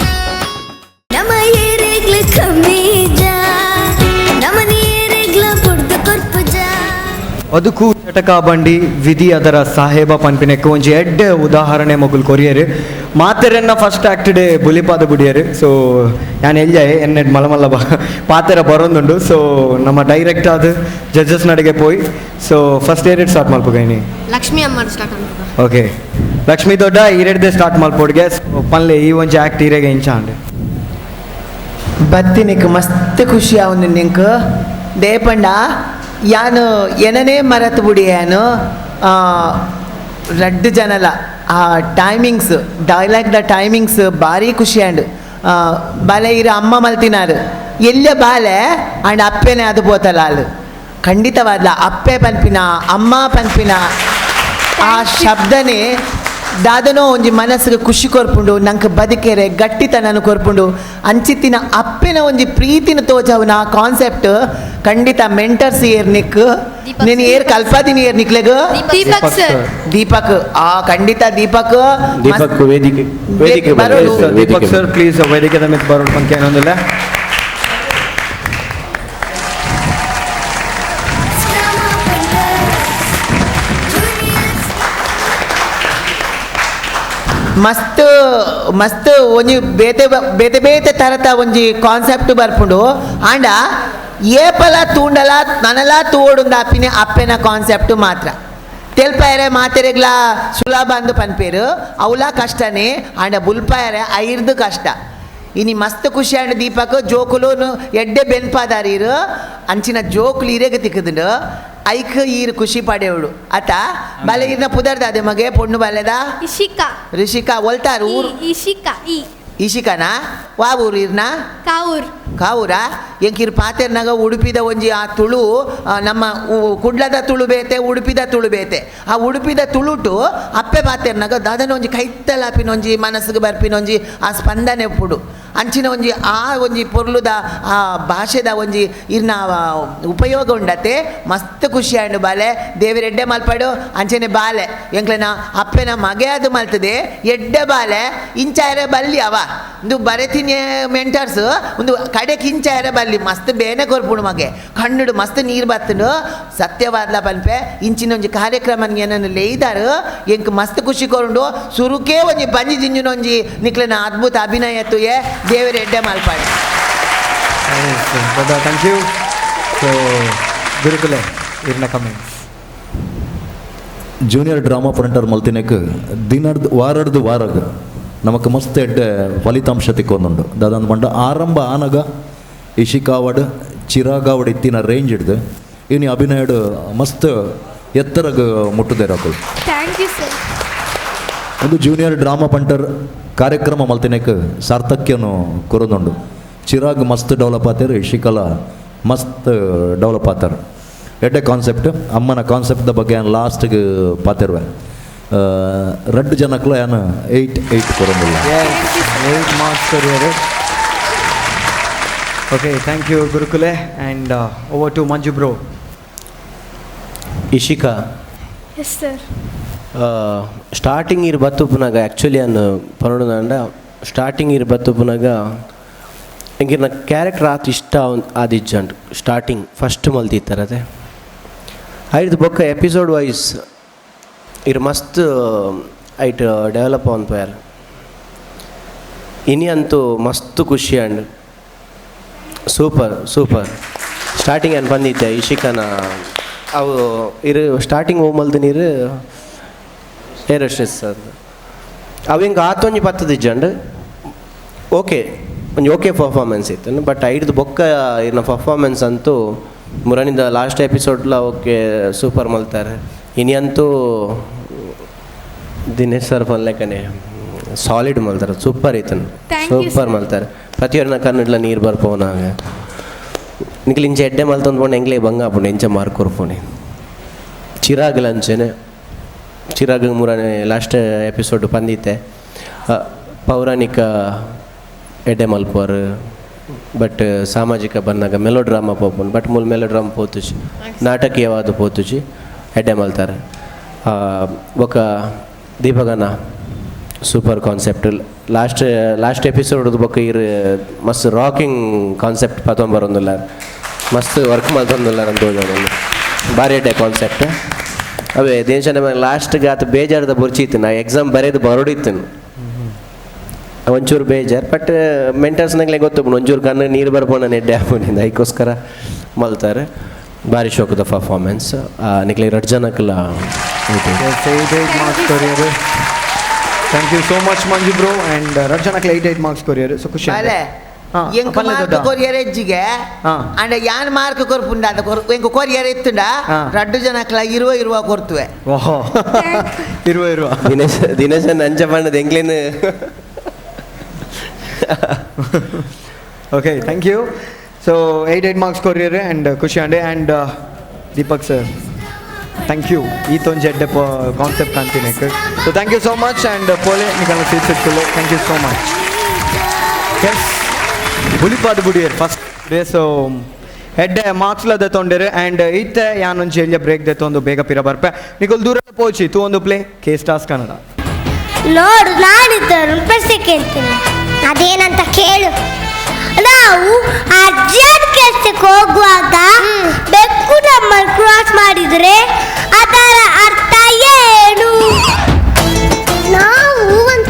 ನಮ್ಮ ಏರಿಗ್ಲ ಕಮ್ಮಿ ಜಾ ನಮ್ಮ ಏರಿಗ್ಲ ಪುಡ್ದ ಕೊರ್ಪು ಜಾ ಅದಕ್ಕೂ ಚಟಕ ಬಂಡಿ ವಿಧಿ ಅದರ ಸಾಹೇಬ ಪನ್ಪಿನಕ್ಕೆ ಒಂಜಿ ಎಡ್ಡೆ ಉದಾಹರಣೆ ಮೊಗಲ್ ಕೊರಿಯರು ಮಾತೆರನ್ನ ಫಸ್ಟ್ ಆಕ್ಟೆಡ್ ಬುಲಿಪಾದ ಬುಡಿಯರು. ಸೊ ನಾನು ಎಲ್ಜಾಯ್ ಎನ್ನೆಡ್ ಮಲಮಲ್ಲ ಪಾತೆರ ಬರೋದುಂಡು. ಸೊ ನಮ್ಮ ಡೈರೆಕ್ಟ್ ಆದ ಜಡ್ಜಸ್ ನಡಿಗೆ ಪೋಯ್ ಸೊ ಫಸ್ಟ್ ಏರಿಡ್ ಸ್ಟಾರ್ಟ್ ಮಲ್ಪಗೈನಿ ಲಕ್ಷ್ಮಿ ಅಮ್ಮ ಸ್ಟಾರ್ಟ್ ಅಂತ ಓಕೆ ಲಕ್ಷ್ಮಿ ದೊಡ್ಡ ಈರೆಡ್ದೆ ಸ್ಟಾರ್ಟ್ ಮಲ್ಪೋಡ್ಗೆ ಪನ್ಲೆ ಈ ಒಂಜಿ ಆಕ್ಟ್ ಈರೆಗೆ ಇಂಚಾಂಡೆ ಬತ್ತಿನಿಕ್ ಮಸ್ತ್ ಖುಷಿ ಅವನು ನಿಂಕ ದೇಪಂಡ ಯಾನು ಏನನೇ ಮರತು ಬಿಡಿ ಯಾನು ರಡ್ಡು ಜನಲ ಆ ಟೈಮಿಂಗ್ಸ್ ಡೈಲಾಗ್ದ ಟೈಮಿಂಗ್ಸ್ ಭಾರಿ ಖುಷಿ ಆಂಡ್ ಬಾಲೆ ಇರ ಅಮ್ಮ ಮಲ್ತಿನಾರು ಎಲ್ಲ ಬಾಲೆ ಅಂಡ್ ಅಪ್ಪೆನೆ ಅದು ಬೋತಲ್ಲ ಅಲ್ಲ ಖಂಡಿತವಾದ್ಲ ಅಪ್ಪೆ ಪನ್ಪಿನ ಅಮ್ಮ ಪನ್ಪಿನ ಆ ಶಬ್ದನೇ ದಾದನೋ ಒಂಜಿ ಮನಸ್ಸಿಗೆ ಖುಷಿ ಕೊರ್ಪುಂಡು ನಂಗೆ ಬದುಕೇರೆ ಗಟ್ಟಿತನನು ಕೊರ್ಪುಂಡು ಅಂಚಿತ್ತಿನ ಅಪ್ಪೆನ ಒಂಜಿ ಪ್ರೀತಿನ ತೋಜವನ ಕಾನ್ಸೆಪ್ಟ್ ಖಂಡಿತ ಮೆಂಟರ್ಸ್ ಏರ್ನಿಕ್ ನೀನು ಏರ್ ಕಲ್ಪಾದಿನಿ ಏರ್ನಿಕ್ಲೆಗ ದೀಪಕ್ ಸರ್ ದೀಪಕ್ ಆ ಖಂಡಿತ ದೀಪಕ್ ವೇದಿಕೆ ದೀಪಕ್ ಸರ್ ಪ್ಲೀಸ್ ವೇದಿಕೆ ಮೇಲೆ ಬರೋಣ ಪಂಕೆ ಏನೊಂದಿಲ್ಲ ಮಸ್ತ್ ಮಸ್ತ್ ಒಂಜಿ ಬೇತೆ ಬೇತೆ ತರತ ಒಂಜಿ ಕಾನ್ಸೆಪ್ಟ್ ಬರ್ಪುಂಡು ಆಂಡ ಏಪಲ ತೂಂಡಲ ನನಲ ತೂವೊಡುಂದ ಅಪ್ಪೆನ ಕಾನ್ಸೆಪ್ಟ್ ಮಾತ್ರ ತೆಲ್ಪಾಯರೆ ಮಾತೆರೆಗ್ಲ ಸುಲಭ ಅಂದು ಪನ್ಪೇರು ಅವಲ ಕಷ್ಟನೇ ಆಂಡ ಬುಲ್ಪಾಯರೆ ಐರ್ದು ಕಷ್ಟ ಇನಿ ಮಸ್ತ್ ಖುಷಿ ಆಂಡ ದೀಪಕ್ ಜೋಕುಲು ಎಡ್ಡೆ ಬೆನ್ಪಾದಾರೀರು ಅಂಚಿನ ಜೋಕುಲು ಇರೆಗೆ ತಿಕ್ಕದುಂಡು ಐಕ್ ಈರು ಖುಷಿ ಪಡೆಯವಳು ಆತ ಬಲೆ ಇರ್ನ ಪುದರ್ದ ಅದೇ ಮಗೆ ಪೊಣ್ಣು ಬಲ್ಲೆದ ಇಶಿಕಾ ಋಷಿಕಾ ಒಲ್ತಾರು ಊರು ಇಶಿಕಾ ಇಶಿಕನಾ ವಾ ಊರು ಇರ್ನ ಕಾವೂರ್ ಕಾವೂರ ಎಂಕಿರ್ ಪಾತೆರ್ನಾಗ ಉಡುಪಿದ ಒಂಜಿ ಆ ತುಳು ನಮ್ಮ ಕುಡ್ಲದ ತುಳು ಬೇತೆ ಉಡುಪಿದ ತುಳು ಬೇತೆ ಆ ಉಡುಪಿದ ತುಳುಟು ಅಪ್ಪೆ ಪಾತೆರ್ನಾಗ ದಾದನ ಒಂಜಿ ಕೈತ್ತಲಾಪಿನ ಒಂಜಿ ಮನಸ್ಸಿಗೆ ಬರ್ಪಿನ ಒಂಜಿ ಆ ಸ್ಪಂದನೆ ಪುಡು ಅಂಚಿನ ಒಂಜಿ ಆ ಒಂಜಿ ಪೊರ್ಲುದ ಆ ಭಾಷೆದ ಒಂಜಿ ಇರ್ನ ಉಪಯೋಗ ಉಂಡತೆ ಮಸ್ತ್ ಖುಷಿ ಆಂಡು ಬಾಲೆ ದೇವರ ಎಡ್ಡೆ ಮಲ್ಪಡು ಅಂಚನೆ ಬಾಲೆ ಎಂಕ್ಲೆನ ಅಪ್ಪೆನ ಮಗೆ ಅದು ಮಲ್ತದೆ ಎಡ್ಡೆ ಬಾಲೆ ಇಂಚಾಯರೆ ಬಲ್ಲಿ ಅವ ಒಂದು ಬರೆತಿನಿ ಮೆಂಟರ್ಸ್ ಒಂದು ಕಡೆ ಕಿಂಚಾಯರೆ ಬಲ್ಲಿ ಮಸ್ತ್ ಬೇನೆ ಕೊರ್ಪುಡು ಮಗೆ ಕಣ್ಣುಡು ಮಸ್ತ್ ನೀರು ಬತ್ತನು ಸತ್ಯವಾದ್ಲ ಪನ್ಪೆ ಇಂಚಿನ ಒಂಜಿ ಕಾರ್ಯಕ್ರಮ ಏನನ್ನು ಲೇಯ್ದಾರು ಎಂಕ್ ಮಸ್ತ್ ಖುಷಿ ಕೊರುಂಡು ಸುರುಕೆ ಒಂಜಿ ಬಂಜಿ ಜಿಂಜುನ ಒಂಜಿ ನಿಕ್ಲೆನ ಅದ್ಭುತ ಅಭಿನಯ ತುಯೆ ದೇವರ ಎಡ್ಡೆ ಮಲ್ಪಾಡಿ ಥ್ಯಾಂಕ್ ಯು. ಸೊ ಗುರುಕುಲೆ ಇರ್ನ ಕಮೆಂಟ್ಸ್ ಜೂನಿಯರ್ ಡ್ರಾಮಾ ಪ್ರಿಂಟರ್ ಮಲ್ತಿನಕ್ಕೆ ವಾರಡ್ದು ವಾರಗ ನಮಕ್ ಮಸ್ತ್ ಎಡ್ಡೆ ಫಲಿತಾಂಶ ತಿಕ್ಕೊಂದುಂಡು ದಾದಂದು ಬಂಡ ಆರಂಭ ಆನಗ ಇಶಿಕಾವಡ್ ಚಿರಾಗಾವಡ್ ಇತ್ತಿನ ರೇಂಜ್ ಹಿಡ್ದು ಇನ್ನು ಅಭಿನಯಡ್ ಮಸ್ತ್ ಎತ್ತರಗ ಮುಟ್ಟುದೇರಕು ಥ್ಯಾಂಕ್ ಯು ಸರ್. ಒಂದು ಜೂನಿಯರ್ ಡ್ರಾಮಾ ಪಂಟರ್ ಕಾರ್ಯಕ್ರಮ ಮಲ್ತಿನಕ್ಕೆ ಸಾರ್ಥಕ್ಯನು ಕೊರದುಂಡು ಚಿರಾಗ್ ಮಸ್ತ್ ಡೆವಲಪ್ ಆತಾರ ಇಶಿಕಲ ಮಸ್ತ್ ಡೆವಲಪ್ ಆತಾರ ಎಡ್ಡೆ ಕಾನ್ಸೆಪ್ಟ್ ಅಮ್ಮನ ಕಾನ್ಸೆಪ್ಟ್ದ ಬಗ್ಗೆ ಏನು ಲಾಸ್ಟ್ಗೆ ಪಾತಿರುವೆ ರಡ್ಡು ಜನಕ್ಕೂ ಏನು 8 ಕೊರೊಂದಿಲ್ಲ 8 ಮಾರ್ಕ್ಸ್ ಕೊರಿಯರು. Okay thank you Gurukule and over to Manju bro. Ishika yes sir. Starting ಇರು ಬತ್ತುಪುನಾಗ ಆ್ಯಕ್ಚುಲಿ ಅನ್ನು ಪರೋಡಂಡ ಸ್ಟಾರ್ಟಿಂಗ್ ಇರು ಬತ್ತುಪುನಾಗ ಇಂಗೆ ನನ್ನ ಕ್ಯಾರೆಕ್ಟರ್ ಆತ ಇಷ್ಟ ಆದಿಜ್ಜಂಡು ಸ್ಟಾರ್ಟಿಂಗ್ ಫಸ್ಟ್ ಮಲ್ತಿತ್ತಾರದೆ ಐದು ಬೊಕ್ಕ ಎಪಿಸೋಡ್ ವೈಸ್ ಇರು ಮಸ್ತ್ ಐಟ್ ಡೆವಲಪ್ ಅವನ್ಪಯಾರ ಇನಿ ಅಂತೂ ಮಸ್ತ್ ಖುಷಿ ಅಂಡ್ ಸೂಪರ್ ಸ್ಟಾರ್ಟಿಂಗ್ ಏನು ಬಂದಿದ್ದೆ ಇಶಿಕನ ಅವು ಇರು ಸ್ಟಾರ್ಟಿಂಗ್ ಹೋಮಲ್ದು ನೀರು ಏರ್ ಸ್ಟ್ರೆಸ್ ಅದು ಅವು ಹಿಂಗೆ ಆತೊಂಜಿ ಪತ್ತದಿಜ್ಜಂಡು ಓಕೆ ಪರ್ಫಾರ್ಮೆನ್ಸ್ ಇತ್ತು ಬಟ್ ಐದು ಬೊಕ್ಕ ಇನ್ನ ಪರ್ಫಾರ್ಮೆನ್ಸ್ ಅಂತೂ ಮುರನಿಂದ ಲಾಸ್ಟ್ ಎಪಿಸೋಡ್ಲ ಓಕೆ ಸೂಪರ್ ಮಲ್ತಾರೆ ಇನಿ ಅಂತೂ ದಿನೇಶ್ ಸರ್ ಲೆಕ್ಕನೆ ಸಾಲಿಡ್ ಮಲ್ತಾರೆ ಸೂಪರ್ ಐತನು ಸೂಪರ್ ಮಲ್ತಾರೆ ಪ್ರತಿಯೊಂದು ಕನ್ನಡಲ ನೀರು ಬರ್ಪೋನಾಗ ನಿಖಿಲ್ ಇಂಚೆ ಎಡ್ಡೆ ಮಲ್ತೊಂದು ಎಂಗ್ಲೇ ಬಂಗ ಹಾಪುಂಡು ಎಂಚ ಮಾರ್ಕ್ ಕೊರ್ಪೋಣಿ ಚಿರಾಗ್ ಲಂಚನೆ ಚಿರಾಗ್ ಮೂರನೇ ಲಾಸ್ಟ್ ಎಪಿಸೋಡ್ ಬಂದಿತ್ತೆ ಪೌರಾಣಿಕ ಎಡ್ಡೆ ಮಲ್ಪೋರು ಬಟ್ ಸಾಮಾಜಿಕ ಬಂದಾಗ ಮೆಲೋ ಡ್ರಾಮಾ ಪೋಪುಂಡು ಬಟ್ ಮೂಲ ಮೆಲೋ ಡ್ರಾಮಾ ಪೋತುಜಿ ನಾಟಕೀಯವಾದ ಪೋತುಜಿ ಎಡ್ಡೆ ಮಲ್ತಾರೆ ఒక ದೀಪಗನ ಸೂಪರ್ ಕಾನ್ಸೆಪ್ಟ್ ಲಾಸ್ಟ್ ಎಪಿಸೋಡ್ ಬೊಕ್ಕ ಇರು ಮಸ್ತ್ ರಾಕಿಂಗ್ ಕಾನ್ಸೆಪ್ಟ್ ಪತ್ತೊಂಬರೊಂದುಲ್ಲ ಮಸ್ತ್ ವರ್ಕ್ ಮಲ್ತೊಂದುಲ್ಲ ಅಂತ ತೋಜೋದು ಭಾರಿ ಎಡ್ಡೆ ಕಾನ್ಸೆಪ್ಟ್ ಅವೇ ದೇಶನ ಲಾಸ್ಟ್ಗೆ ಆತ ಬೇಜಾರದ ಬುರ್ಚಿತ್ತು ನಾ ಎಕ್ಸಾಮ್ ಬರೆಯೋದು ಬರೋಡಿತ್ತು ಒಂಚೂರು ಬೇಜಾರು ಬಟ್ ಮೆಂಟರ್ಸ್ನಾಗಲೇ ಗೊತ್ತು ಒಂಚೂರು ಕಣ್ಣು ನೀರು ಬರ್ಬೋಣ ನೆಡ್ಡೆ ಹಾಕೊಂಡಿದ್ದ ಅದಕ್ಕೋಸ್ಕರ ಮಲ್ತಾರೆ ಭಾರಿ ಶೋಕದ ಪರ್ಫಾರ್ಮೆನ್ಸ್ ನಿಕ್ಲಿ 2 ಜನಕ್ಕೆಲ್ಲ 8 ಮಾರ್ಕ್ಸ್ ಕೊರಿಯರು. Thank you so much Manju bro and 2 ಜನಕ್ಕೆ 8 ಮಾರ್ಕ್ಸ್ ಕೊರಿಯರು. ಸೊ ಖುಷಿ ಅಲೆ ಎಂಕ್ ಮಾರ್ಕ್ ಕೊರಿಯರ್ ಎಜ್ಜಿಗೆ ಅಂಡ ಯಾನ್ ಮಾರ್ಕ್ ಕೊರ್ಪುಂಡ ಅದ ಎಂಕ್ ಕೊರಿಯರ್ ಎತ್ತುಂಡ 2 ಜನಕ್ಲ ಇರುವ ಕೊರ್ತುವೆ ಇರುವ ದಿನೇಶ ನಂಜ ಬಣ್ಣದ ಎಂಗ್ಲೇನು. Okay thank you. So 8 marks ಕೊರಿಯರು ಆ್ಯಂಡ್ ಖುಷಿ ಅಂಡೆ and Deepak sir thank you ಈತೊಂದು ಜಡ್ಡೆ ಕಾನ್ಸೆಪ್ಟ್ ಕಾಣ್ತೀನಿ. So thank you so much and ಪೋಲೆ ನಿಕಲ್ನ ಸೀಟ್ ಸಿಕ್ಕಿಲ್ಲ. Thank you so much. Yes ಬುಲಿಪಾದ ಬುಡಿಯರ್ ಫಸ್ಟ್ ಡೇ. ಸೊ ಹೆಡ್ಡೆ ಮಾರ್ಕ್ಸ್ಲ ದೆತ್ತೊಂಡಿರು ಆ್ಯಂಡ್ ಇತ್ತೆ ಯಾನೊಂದು ಎಲ್ಲಿಯ ಬ್ರೇಕ್ ದೆತ್ತೊಂದು ಬೇಗ ಪಿರ ಬರ್ಪೆ ನಿಕಲ್ ದೂರ ಪೋಚಿ ತೂ ಒಂದು ಪ್ಲೇ ಕೆ ಸ್ಟಾರ್ಸ್ ಕನ್ನಡ. ನೋಡು ನಾನಿದ್ದರು ಪ್ರಶ್ನೆ ಕೇಳ್ತೀನಿ ಅದೇನಂತ ಕೇಳು. ನಾವು ಅರ್ಜೆಂಟ್ ಕೆಲಸಕ್ಕೆ ಹೋಗುವಾಗ ಬೆಕ್ಕು ನಮ್ಮನ್ನು ಕ್ರಾಸ್ ಮಾಡಿದರೆ ಅದರ ಅರ್ಥ ಏನು? ನಾವು ಒಂದು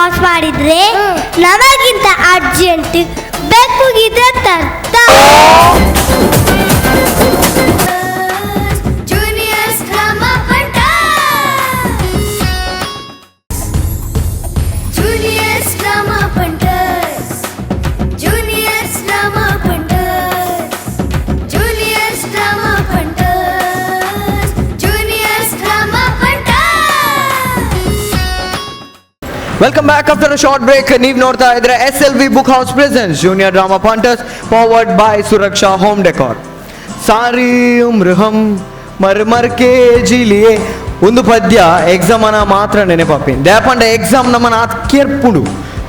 ಪಾಸ್ ಮಾಡಿದ್ರೆ ನಮಗಿಂತ urgent ಬೆಕ್ಕುಗಿದ್ರೆ ತರ್ತ. Juniors drama juniors drama juniors drama juniors drama juniors drama welcome back after a short break. ನೀವು ನೋಡ್ತಾ ಇದ್ರೆ SLV book house presence junior drama ಪಾಂಟರ್ಸ್ powered by Suraksha home decor. Sorry ಮೃಹಂ ಮರ್ K ಜಿಲಿಯೇ ಒಂದು ಪದ್ಯ ಎಕ್ಸಾಮನ ಮಾತ್ರ ನೆನಪಾಪಿನ್ ದ್ಯಾಪಂಡ ಎಕ್ಸಾಮ್ ನಮ್ಮನ್ನ ಆತ್ ಕೇರ್ಪುಡು.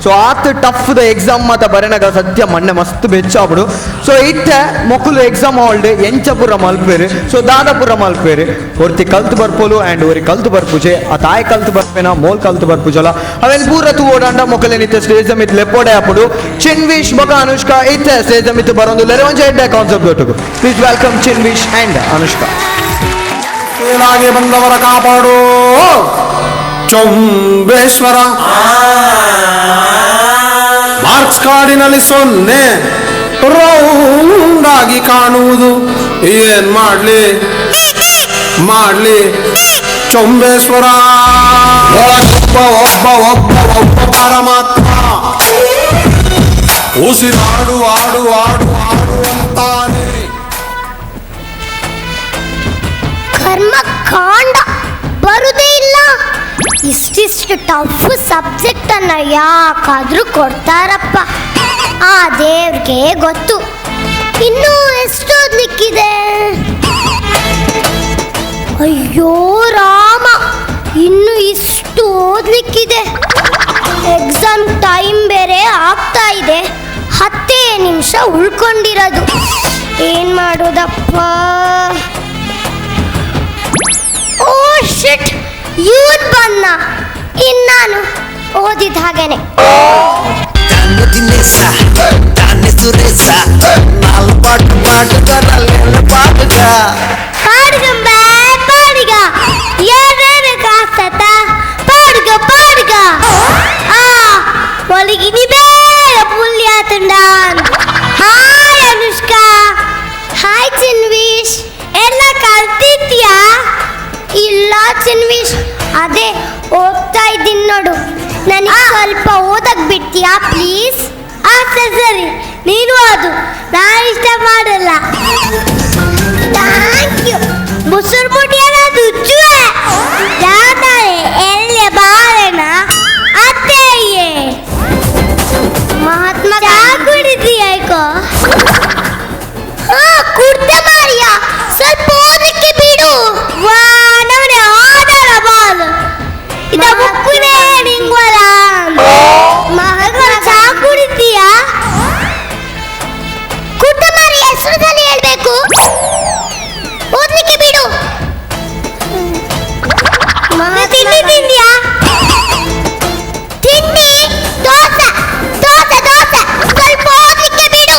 ಸೊ ಆತ್ ಟಫ್ ದ ಎಕ್ಸಾಮ್ ಮಾತ ಬರೆನಾಗ ಸದ್ಯ ಮೊನ್ನೆ ಮಸ್ತ್ ಬೆಚ್ಚಾಪುಡು. ಸೊ ಇತ್ತೆ ಮೊಕ್ಕಲು ಎಕ್ಸಾಮ್ ಹಾಲ್ಡೆ ಎಂಚಪುರ ಮಲ್ಪೇರು. ಸೊ ದಾದಾಪುರ ಮಲ್ಪೇರು ಒರ್ತಿ ಕಲ್ತು ಬರ್ಪೋಲು ಆ್ಯಂಡ್ ಒರಿ ಕಲ್ತು ಬರ್ಪುಜೆ ಆ ತಾಯಿ ಕಲ್ತು ಬರ್ಪೇನ ಮೋಲ್ ಕಲ್ತು ಬರ್ಪುಜಲ ಅವೆನ್ ಪೂರ ತು ಓಡಾಂಡ ಮೊಕ್ಕಲೇನಿತ್ತೆ ಸ್ಟೇಜ್ ಮಿತ್ ಲೆಪ್ಪೋಡೆ ಆಪುಡು. ಚಿನ್ವಿಶ್ ಬೊಕ ಅನುಷ್ಕಾ ಇತ್ತೆ ಸ್ಟೇಜ್ ಮಿತ್ ಬರೋದು ಲೆರೆವಂಜ ಎಡ್ಡೆ ಕಾನ್ಸೆಪ್ಟ್ ಒಟ್ಟುಗು. Please welcome Chinvish and Anushka. ಏನಾಗಿ ಬಂದವರ ಕಾಪಾಡು ಚೊಂಬೇಶ್ವರ. ಮಾರ್ಕ್ಸ್ ಕಾರ್ಡಿನಲ್ಲಿ 0 ರೌಂಡ್ ಆಗಿ ಕಾಣುವುದು. ಏನ್ ಮಾಡ್ಲಿ ಚೊಂಬೇಶ್ವರ. ಒಬ್ಬ ಒಬ್ಬ ಒಬ್ಬ ಒಬ್ಬ ಪರಮಾತ್ಮ ಉಸಿರಾಡು ಆಡು ಆಡು ಆಡು ಅಂತಾನೆ. ಕರ್ಮ ಕಾಂಡ ಬರುದೇ ಇಲ್ಲ. ಇಷ್ಟಿಷ್ಟು ಟಫ್ ಸಬ್ಜೆಕ್ಟ್ ಅನ್ನ ಯಾಕಾದ್ರೂ ಕೊಡ್ತಾರಪ್ಪ, ಆ ದೇವ್ರಿಗೆ ಗೊತ್ತು. ಇನ್ನು ಎಷ್ಟು ಓದ್ಲಿಕ್ಕಿದೆ? ಅಯ್ಯೋ ರಾಮ, ಇನ್ನು ಇಷ್ಟು ಓದ್ಲಿಕ್ಕಿದೆ. ಎಕ್ಸಾಮ್ ಟೈಮ್ ಬೇರೆ ಆಗ್ತಾ ಇದೆ. 10 ನಿಮಿಷ ಉಳ್ಕೊಂಡಿರೋದು. ಏನ್ ಮಾಡೋದಪ್ಪ? ಓ ಶಿಟ್, ಇವನ್ ಬಂದ. ಇನ್ನಾನು ಓದಿದ ಹಾಗೇನೆ. ಪಾಡ್ಗಂಬೆ ಪಾಡ್ಗ ಏನೇನು ಕಾಸ್ತತ ಪಾಡ್ಗ ಪಾಡ್ಗ ಒಳಗಿನಿ ಬೇಗ ಪುಲ್ಯ ತುಂಡಾನ್. ಹಾಯ್ ಅನುಷ್ಕಾ. ಹಾಯ್ ಚಿನ್ವಿಶ್. ಎಲ್ಲ ಕಲ್ತಿದ್ಯಾ? ಇಲ್ಲ ಚಿನ್ವಿಶ್, ಅದೇ ಓದ್ತಾ ಇದ್ದೀನಿ ನೋಡು. ನನಗೆ ಸ್ವಲ್ಪ ಓದಕ್ ಬಿಡ್ತೀಯಾ ಪ್ಲೀಸ್? ಸರಿ, ನೀನು ಓದು, ನಾನು ಇಷ್ಟ ಮಾಡಲ್ಲ. Thank you. ಮುಸುರು ಮುಟ್ಟಿಯಲ್ಲ ದುಜ್ಜುವೆ ಯಾತಾನೆ ಎಲ್ಲಿ ಬಾಳೆನ ಅತ್ತೇಯೇ. ಮಹಾತ್ಮ ಚಾ ಕುಡಿದೀಯಾಯ್ಕೋ? ಕುಡ್ದೆ ಮಾರಿಯಾ, ಸ್ವಲ್ಪ ಓದಕ್ಕೆ ಬಿಡು. ವಾ ನವನೇ ಆಡರ ಬಾಲ್ ಇದ ಬುಕ್ಕುನೇ ನಿಂಗ್ವಲ. ಮಹಾತ್ಮ ಚಾ ಕುಡಿದೀಯಾ? ಕುಡ್ದೆ ಮಾರಿ ಹೆಸರಲ್ಲಿ ಹೇಳ್ಬೇಕು. ಓದ್ಲಿಕ್ಕೆ ಬಿಡು. ತಿಂಡಿ ತಿಂದ್ಯಾ? ತಿಂಡಿ ದೋಸೆ ದೋಸೆ ದೋಸೆ. ಸ್ವಲ್ಪ ಓದ್ಲಿಕ್ಕೆ ಬಿಡು.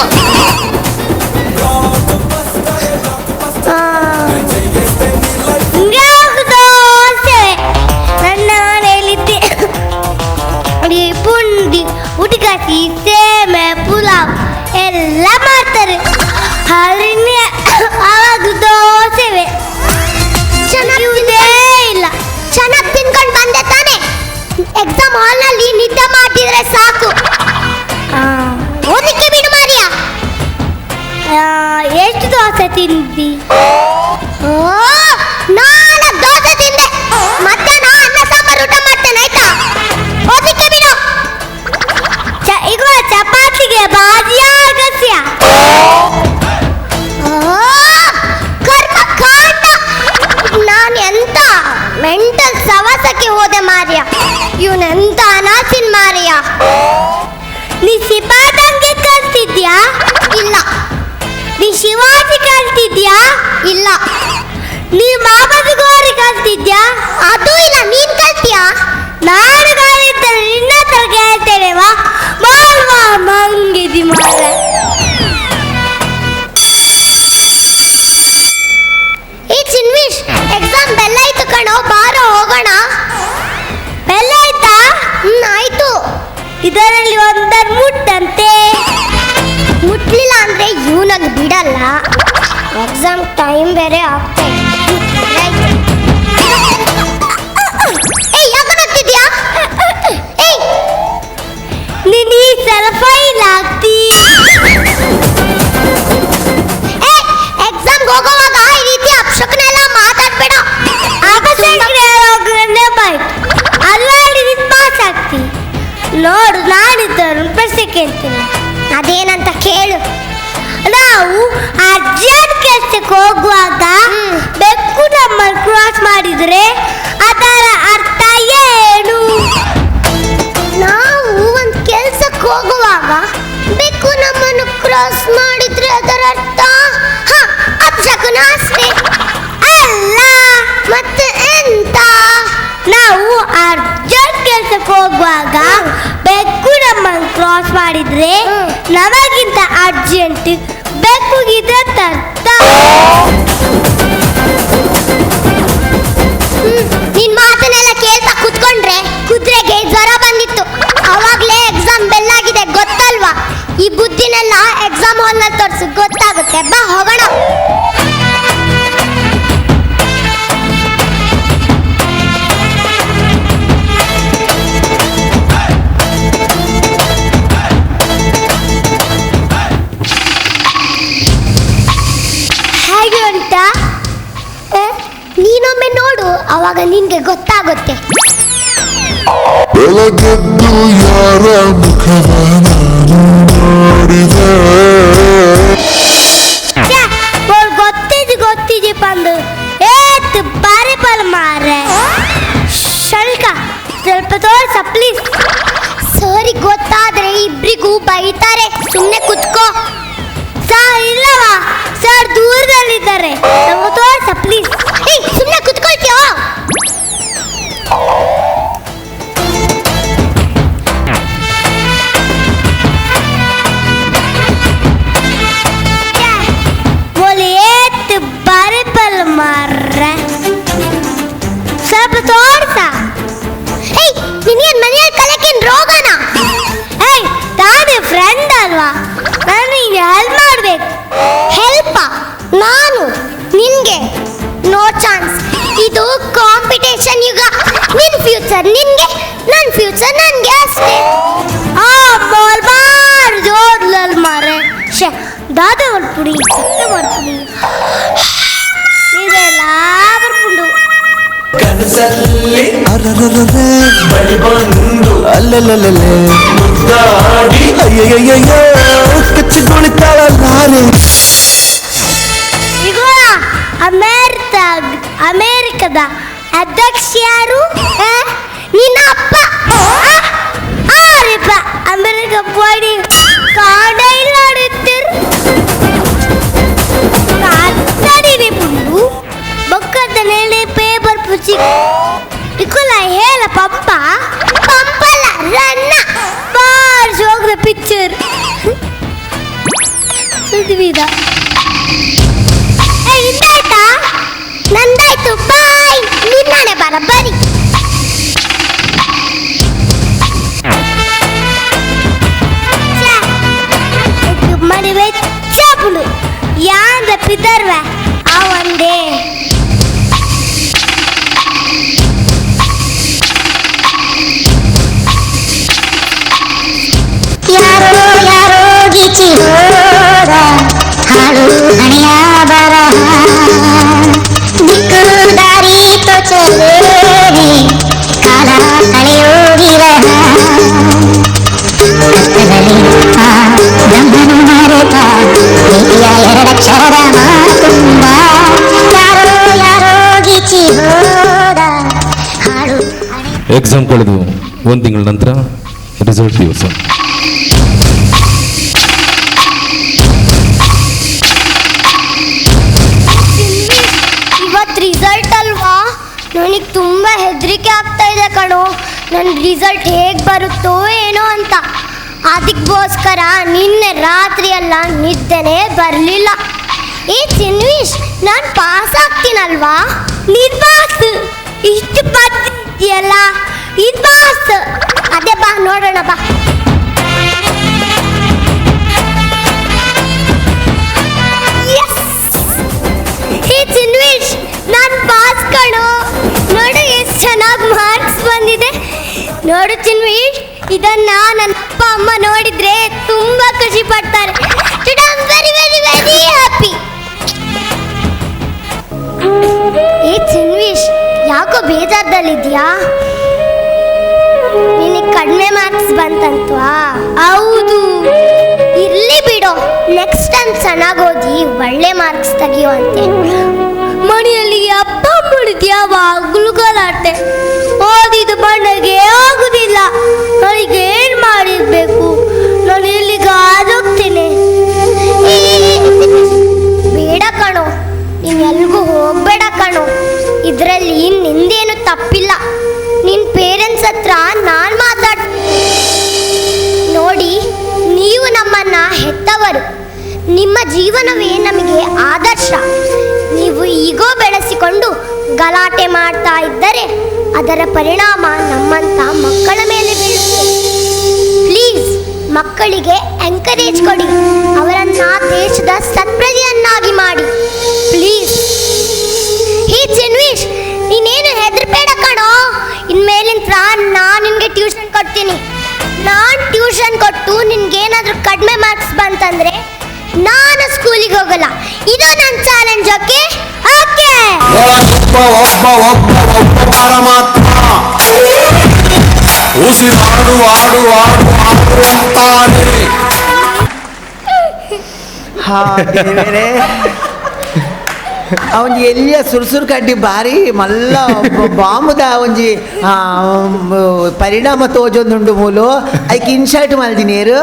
ದೋಸೆ ನನ್ನ ಮನೆಯಲ್ಲಿದ್ದೆ. ಪುಂಡಿ ಉಟ್ಕಾಸಿ ಸೇಮೆ ಪುಲಾವ್ ಎಲ್ಲ ಮಾಡ್ತಾರೆ. ಹಾಲಿನ ಆವಾಗ ದೋಸೆವೆ ಚೆನ್ನಾಗಿರುವುದೇ ಇಲ್ಲ. ಚೆನ್ನಾಗಿ ತಿನ್ಕೊಂಡು ಬಂದೆ ತಾನೆ. ಎಕ್ಸಾಮ್ ಹಾಲ್ನಲ್ಲಿ ನಿದ್ದೆ ಮಾಡಿದ್ರೆ ಸಾಕು. ಓದಲಿಕ್ಕೆ ಬಿಡು ಮಾರಿಯ. ಎಷ್ಟು ದೋಸೆ ತಿಂದಿ? 4 ದೋಸೆ ತಿಂದೆ. ಮಧ್ಯಾಹ್ನ ಅನ್ನ ಸಾಂಬಾರು ಊಟ ಮಾಡ್ತೇನೆ ಆಯ್ತಾ? ಓದಲಿಕ್ಕೆ ಬಿಡು. ಈಗ ಚಪಾತಿಗೆ ಬಾಜಿಯ ಅಗಸ್ಯ. ಕರ್ಮ ಕಾಂಡ. ನಾನು ಎಂತ ಮೆಂಟಲ್ ಸವಾಸಕ್ಕೆ ಹೋದೆ ಮಾರಿಯ. ಇವನೆಂತ ಅನಾಸಿನ್ ಮಾರಿಯ. ನೀ ಸಿಪಾದಂಗೆ ಕಲ್ತಿದ್ಯಾ? ಇಲ್ಲ. ನೀ ಶಿವಾಜಿ ಕಲ್ತಿದ್ಯಾ? ಇಲ್ಲ. ನೀ ಮಾಮದ ಗೋರಿ ಕಲ್ತಿದ್ಯಾ? ಅದು ಇಲ್ಲ. ನೀನ್ ಕಲ್ತ್ಯಾ? ನಾನು ಕಲಿತೇನೆ, ನಿನ್ನ ಹತ್ರ ಕೇಳ್ತೇನೆ. ವಾ ಮಾಲ್ವಾ ಮಂಗಿದಿ ಮಾರೆ. ಈ ಚಿನ್ವಿಶ್, ಎಕ್ಸಾಮ್ ಬೆಲ್ಲ ಆಯ್ತು ಕಣೋ, ಬಾರೋ ಹೋಗೋಣ. ಬೆಲ್ಲ ಆಯ್ತಾ? ಆಯ್ತು. ಹೋಗುವಾಗ ಬೆಕ್ಕು ನಮ್ಮನ್ನು ಕ್ರಾಸ್ ಮಾಡಿದ್ರೆ ನಮಗಿಂತ ಅರ್ಜೆಂಟ್ ಬೆಕ್ಕುಗಿದ್ರೆ ತರ್ತ. ನಿನ್ ಮಾತನ್ನೆಲ್ಲ ಕೇಳ್ತಾ ಕುತ್ಕೊಂಡ್ರೆ ಕುದುರೆಗೆ ಜ್ವರ ಬಂದಿತ್ತು. ಅವಾಗ್ಲೇ ಎಕ್ಸಾಮ್ ಬೆಲ್ಲಾಗಿದೆ ಗೊತ್ತಲ್ವಾ? ಈ ಬುದ್ಧಿನೆಲ್ಲ ಎಕ್ಸಾಮ್ ಹಾಲ್ನಲ್ಲಿ ತೋರಿಸು, ಗೊತ್ತಾಗುತ್ತೆ. ಬಾ ಹೋಗೋಣ. ಹೇಗೆ ಅಂತ ನೀನೊಮ್ಮೆ ನೋಡು, ಅವಾಗ ನಿನ್ಗೆ ಗೊತ್ತಾಗುತ್ತೆ. ಬೆಳಗೆದ್ದು ಯಾರ ಮುಖವ ನಾನು ನೋಡಿದೆ. ಗೊತ್ತಿದೆ ಬಂದು ಏತ್ ಬಾರಿ ಬಲ್ ಮಾರೆ ಶಲ್ಕ ಸ್ವಲ್ಪ ತೋರ್ಸ ಪ್ಲೀಸ್. ಸರಿ ಗೊತ್ತಾದ್ರೆ ಇಬ್ರಿಗೂ ಬೈತಾರೆ, ಸುಮ್ಮನೆ ಕುತ್ಕೋ. ಸರ್ ಇಲ್ಲವಾ, ಸರ್ ದೂರದಲ್ಲಿದ್ದಾರೆ, ನಮ್ಗೆ ತೋರ್ಸ ಪ್ಲೀಸ್. ಸುಮ್ಮನೆ ಕುತ್ಕೊಳ್ತೀಯೋ? ಮಾರ್ರೆ ಸ್ವಲ್ಪ ತೋರ್ಸ. ನಿನ್ಗೇನ್ ಮನೆಯಲ್ಲಿ ಕಲಕೇನ್ ರೋಗನ? ತಾನೇ ಫ್ರೆಂಡ್ ಅಲ್ವಾ, ನಾನು ನಿನ್ಗೆ ಹೆಲ್ಪ್ ಮಾಡ್ಬೇಕು. ಹೆಲ್ಪ್ ನಾನು ನಿನ್ಗೆ? No chance. ಇದು ಕಾಂಪಿಟೇಷನ್ ಯುಗ. ನಿನ್ ಫ್ಯೂಚರ್ ನಿನ್ಗೆ, ನನ್ನ ಫ್ಯೂಚರ್ ನನ್ಗೆ ಅಷ್ಟೇ. ಜೋರ್ಲಲ್ ಮಾರೆ ದಾದ ಮಾಡ್ಬಿಡಿ ಮಾಡ್ಬಿಡಿ ಇದೆಲ್ಲ ಬರ್ಕೊಂಡು ಕನಸಲ್ಲಿ ಬಳಿ ಬಂದು ಅಲ್ಲಲ್ಲೇ ಮುದ್ದಾಡಿ ಅಯ್ಯಯ್ಯಯ್ಯೋ ಕಚ್ಚಿ ಕುಣಿತಾಳ ನಾನೇ. ಈಗ ಅಮೇರಿಕದ ಅಧ್ಯಕ್ಷ ಯಾರು? ನಿನ್ನ ಅಪ್ಪ. ಅಮೇರಿಕ ಬಾಡಿ ಕಾಡ ಇಲ್ಲ ಪುಂಡು ಬೊಕ್ಕದ ನೆಲೆ ಪೇಪರ್ ಪುಚ್ಚಿ ಇಕೊಲ್ಲ ಹೇಳ ಪಂಪ ಪಂಪಲ್ಲ ರನ್ನ ಬಾರ್ಸ್ ಹೋಗ್ರ ಪಿಕ್ಚರ್ ಸುದ್ವಿದ. ಇಂದಾಯ್ತಾ? ನಂದಾಯ್ತು, ಬಾಯ್. ನಿನ್ನಾನೆ ಬರ ಬರಿ. ಮಡಿ ವೆಚ್ಚಪುಡು ಯಾಂದ ಪಿದರ್ವ ಅವಂದೇ. ಯಾರೋ ಯಾರೋ ಗೀಚಿ ಹೋದ ಹಾಳು ಹಣೆಯ ಬರಹ ದಿಕ್ಕು ದಾರಿ ತೋಚಲೇನೆ ಕಾಲ ಕಳೆಯೋ ವಿರಹ ಕತ್ತಲಲ್ಲಿ ಆ ಬ್ರಹ್ಮನು ಮರೆತ ಪ್ರೀತಿಯ ಎರಡಕ್ಷರದ ಮಾತುಂಬ ಯಾರೋ ಯಾರೋ ಗೀಚಿ ಹೋದ ಹಾಳು. ಎಕ್ಸಾಮ್ ಕಳೆದು 1 ತಿಂಗಳ ನಂತರ ರಿಸಲ್ಟ್ ದಿವಸ ಇವತ್ತು ರಿಸಲ್ಟ್ ಅಲ್ವಾ? ನನಗೆ ತುಂಬ ಹೆದರಿಕೆ ಆಗ್ತಾ ಇದೆ ಕಣೋ. ನನ್ನ ರಿಸಲ್ಟ್ ಹೇಗೆ ಬರುತ್ತೋ ಏನೋ ಅಂತ. ಅದಕ್ಕೋಸ್ಕರ ನಿನ್ನೆ ರಾತ್ರಿ ಎಲ್ಲ ನಿದ್ದೆನೇ ಬರಲಿಲ್ಲ. ಚಿನ್ವೀಶ್, ನಾನು ಪಾಸ್ ಆಗ್ತೀನಲ್ವಾ? ನಿರ್ವಾಸ್ ಇಷ್ಟು ಬರ್ತಿದ್ಯಲ್ಲ, ನಿರ್ವಾಸ್. ಅದೇ ಬಾ ನೋಡೋಣ ಬಾ. ಚಿನ್ವೀಶ್, ನಾನು ಪಾಸ್ ಕಣೋ. ನೋಡು ಎಷ್ಟು ಚೆನ್ನಾಗಿ ಮಾರ್ಕ್ಸ್ ಬಂದಿದೆ. ನೋಡು ಚಿನ್ವೀಶ್, ಇದನ್ನ ನನ್ನ ಅಪ್ಪ ಅಮ್ಮ ನೋಡಿದ್ರೆ ತುಂಬಾ ಖುಷಿ ಪಡ್ತಾರೆ. Very very very happy. Chinvish, ಯಾಕೋ ಬೇಜಾರದಲ್ಲಿದ್ಯಾ? ನಿನಗೆ ಕಡಿಮೆ ಮಾರ್ಕ್ಸ್ ಬಂತಂತ್ವಾ? ಹೌದು, ಇರ್ಲಿ ಬಿಡೋ. ನೆಕ್ಸ್ಟ್ ಟೈಮ್ ಚೆನ್ನಾಗಿ ಓದಿ ಒಳ್ಳೆ ಮಾರ್ಕ್ಸ್ ತೆಗಿಯುವಂತೆ. ಮನೆಯಲ್ಲಿ ಅಪ್ಪ ಮಾಡಿದ್ಯ ಯಾವಾಗಲೂ ಗಲಾಟೆ. ಓದಿದ ಮನೆಗೆ ಆಗುದಿಲ್ಲ. ನನಗೆ ಏನ್ ಮಾಡಿರ್ಬೇಕು? ನಾನು ಇಲ್ಲಿಗೆ ಆದೋಗ್ತೇನೆ. ಬೇಡ ಕಣೋ, ನೀನ್ ಎಲ್ಗೂ ಹೋಗ್ಬೇಡ ಕಣೋ. ಇದರಲ್ಲಿ ನಿಂದೇನು ತಪ್ಪಿಲ್ಲ. ನಿನ್ ಪೇರೆಂಟ್ಸ್ ಹತ್ರ ನಾನು ಹೆತ್ತವರು. ನಿಮ್ಮ ಜೀವನವೇ ನಮಗೆ ಆದರ್ಶ. ನೀವು ಈಗೋ ಬೆಳೆಸಿಕೊಂಡು ಗಲಾಟೆ ಮಾಡ್ತಾ ಇದ್ದರೆ ಅದರ ಪರಿಣಾಮ ನಮ್ಮಂಥ ಮಕ್ಕಳ ಮೇಲೆ ಬೀಳುತ್ತೆ. ಪ್ಲೀಸ್ ಮಕ್ಕಳಿಗೆ ಎಂಕರೇಜ್ ಕೊಡಿ, ಅವರನ್ನ ದೇಶದ ಸತ್ಪ್ರಜೆಯನ್ನಾಗಿ ಮಾಡಿ ಪ್ಲೀಸ್. ಹೇ ಚಿನ್ವಿಶ್, ನೀನೇನು ಹೆದರ್ಬೇಡ ಕಣೋ. ಇನ್ಮೇಲಿಂದ ನಾನು ನಿನಗೆ ಟ್ಯೂಷನ್ ಕೊಡ್ತೀನಿ. ನಾನು ಟ್ಯೂಷನ್ ಕೊಟ್ಟು ನಿನ್ಗೇನಾದ್ರೂ ಕಡಿಮೆ ಮಾರ್ಕ್ಸ್ ಬಂತಂದ್ರೆ ನಾನು ಸ್ಕೂಲಿಗೆ ಹೋಗಲ್ಲ. ಇದು ನನ್ನ ಚಾಲೆಂಜ್. Okay okay. ಪರಮಾತ್ಮ ಉಸಿರಾಡು ಆಡು ಆಡು ಆಡು ಅಂತಾನೆ. ಹಾ ದೇವರೇ, ಅವನ್ ಎಲ್ಲಿಯ ಸುರ್ಸುರು ಕಡ್ಡಿ ಬಾರಿ ಮಲ್ಲ ಬಾಂಬುದ ಒಂಜಿ ಪರಿಣಾಮ ತೋಜೊಂದುಂಡು ಮೂಲು ಐಕ್ ಇನ್ಶರ್ಟ್ ಮಲ್ದಿನೇರು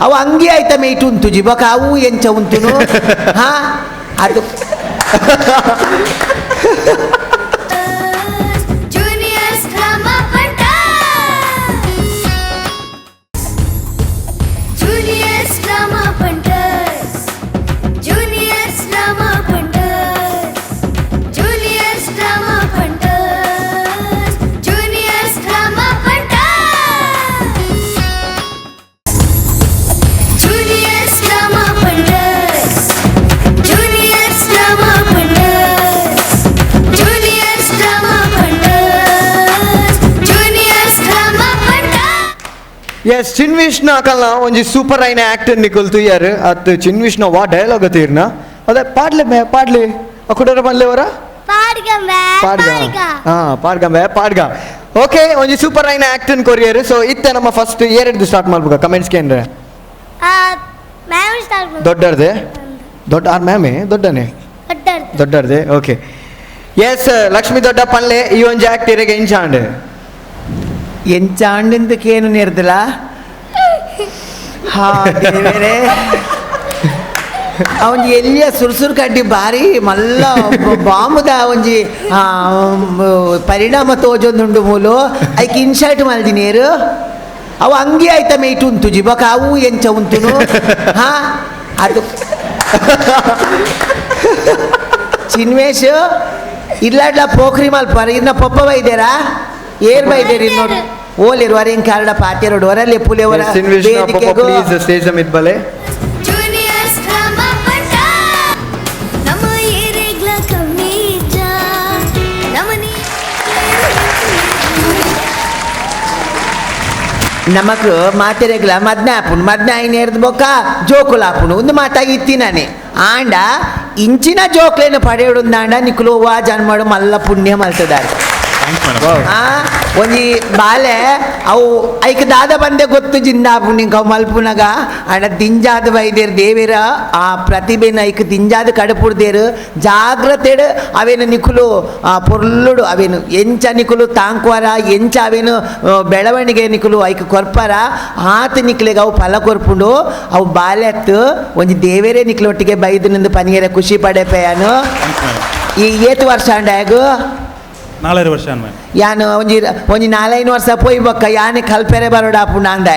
ಅವು ಅಂಗಿ ಆಯ್ತ ಮೇಯ್ಟು ಉಂತು ಜಿಬಕ ಅವು ಎಂಚ ಉಂತುನು. ಹಾ ಅದು ಎಸ್ ಚಿನ್ವಿಶ್ನ ಕಲ್ನ ಒಂಜಿ ಸೂಪರ್ ಐನ ಆಕ್ಟರ್ ನಿಕುಲ್ ತುಯ್ಯಾರು ಅತ್ ಚಿನ್ವಿಶ್ನ ವಾ ಡೈಲಾಗ್ ತೀರ್ನ ಅದೇ ಪಾಡ್ಲೆ ಅಕುಡರ ಬಂದ್ಲೇವರ ಪಾಡ್ಗ ಓಕೆ ಒಂಜಿ ಸೂಪರ್ ಐನ ಆಕ್ಟರ್ ಕೊರಿಯರು. ಸೊ ಇತ್ತೆ ನಮ್ಮ ಫಸ್ಟ್ ಏರೆಡ್ದು ಸ್ಟಾರ್ಟ್ ಮಾಡ್ಬೇಕು ಕಮೆಂಟ್ಸ್ಗೆ ಅಂದ್ರೆ ದೊಡ್ಡರ್ದೆ ದೊಡ್ಡ ಆರ್ ಮ್ಯಾಮೆ ದೊಡ್ಡರ್ದೆ. ಓಕೆ ಎಸ್ ಲಕ್ಷ್ಮಿ ದೊಡ್ಡ ಪನ್ಲೆ ಈ ಒಂಜಿ ಆಕ್ಟರಿಗೆ ಇಂಚಾಂಡ್ ಎಂಚಾಂಡಿಂದಕ್ಕೇನು ನೇರ್ದಲ್ಲ. ಹಾ ದೇವರೇ, ಅವನ್ ಎಲ್ಲಿಯ ಸುರ್ಸುರು ಕಡ್ಡಿ ಬಾರಿ ಮಲ್ಲ ಬಾಂಬುದ ಒಂಜಿ ಪರಿಣಾಮ ತೋಜೊಂದುಂಡು ಮೂಲು ಐಕ್ ಇನ್ಶರ್ಟ್ ಮಲ್ದಿನೇರು ಅವು ಅಂಗಿ ಆಯ್ತ ಮೇಯ್ಟು ಉಂತು ಜಿಬಕ ಅವು ಎಂಚ ಉಂತುನು. ಹಾ ಅದು ಚಿನ್ವೇಶ್ ಇಲ್ಲಾಡ್ಲ ಪೋಖ್ರಿ ಮಲ್ಪಾರ ಇನ್ನ ಪಪ್ಪ ಬೈದೇರಾ ಏರ್ ಬೈದೇರಿ ನೋಡಿ ಓಲಿರು ವರೆಂಗ್ ಕಾರಣ ಪಾತ್ಯರೋಡು ವರಲ್ಲಿ ಪುಲಿಯವರ ಪ್ಲೀಸ್ ಸ್ಟೇಜ್ ಮಿತ್ ಬಲೆ. ನಮಕ್ ಮಾತೆರೆಗ್ಲ ಮದ್ನ ಐನೇರ್ದು ಬೊಕ್ಕ ಜೋಕುಲಾಪುನು ಒಂದು ಮಾತಾಗಿ ಇತ್ತಿನಾನೆ ಆಂಡ ಇಂಚಿನ ಜೋಕ್ಲೇನು ಪಡೆಯೋಡುಂದಾಂಡ ನಿಕ್ಲು ವಾ ಜನ್ಮಾಡು ಮಲ್ಲ ಪುಣ್ಯ ಮಲ್ತದಾರೆ. ಒಂಜಿ ಬಾಲೆ ಅವು ಐಕ್ ದಾದ ಬಂದೆ ಗೊತ್ತು ಜಿಂದಾಪು ನಿಂಕ ಅವು ಮಲ್ಪುನಗ ಅಣ್ಣ ದಿಂಜಾದ ಬೈದೇರು ದೇವೇರ ಆ ಪ್ರತಿಭೆನ ಐಕ್ ದಿಂಜಾದ ಕಡಪುಡ್ದೇರು ಜಾಗ್ರತೆಡು ಅವೇನು ನಿಕುಲು ಪೊರ್ಲುಡು ಅವೇನು ಎಂಚ ನಿಕುಲು ತಾಂಕ್ವಾರ ಎಂಚ ಅವೇನು ಬೆಳವಣಿಗೆ ನಿಕುಲು ಐಕ್ ಕೊರ್ಪಾರ ಆತ ನಿಕ್ಲಿಗೆ ಅವು ಫಲ ಕೊರ್ಪುಂಡು ಅವು ಬಾಲೆ ಹತ್ತು ಒಂಜಿ ದೇವೇರೇ ನಿಕ್ಲೊಟ್ಟಿಗೆ ಬೈದು ನಿಂದು ಪನಿಗೆರೆ ಖುಷಿ ಪಡೆಪೆಯಾನು. ಈ ಏತು ವರ್ಷ ಅಂಡಾಗು 4 ವರ್ಷ ಯಾನು ಒಂಜಿ 4-5 ವರ್ಷ ಪೋಯ್ ಬೊಕ್ಕ ಯಾನೆ ಕಲ್ಪೆರೆ ಬರೋಡಾಪು ನಾಂದ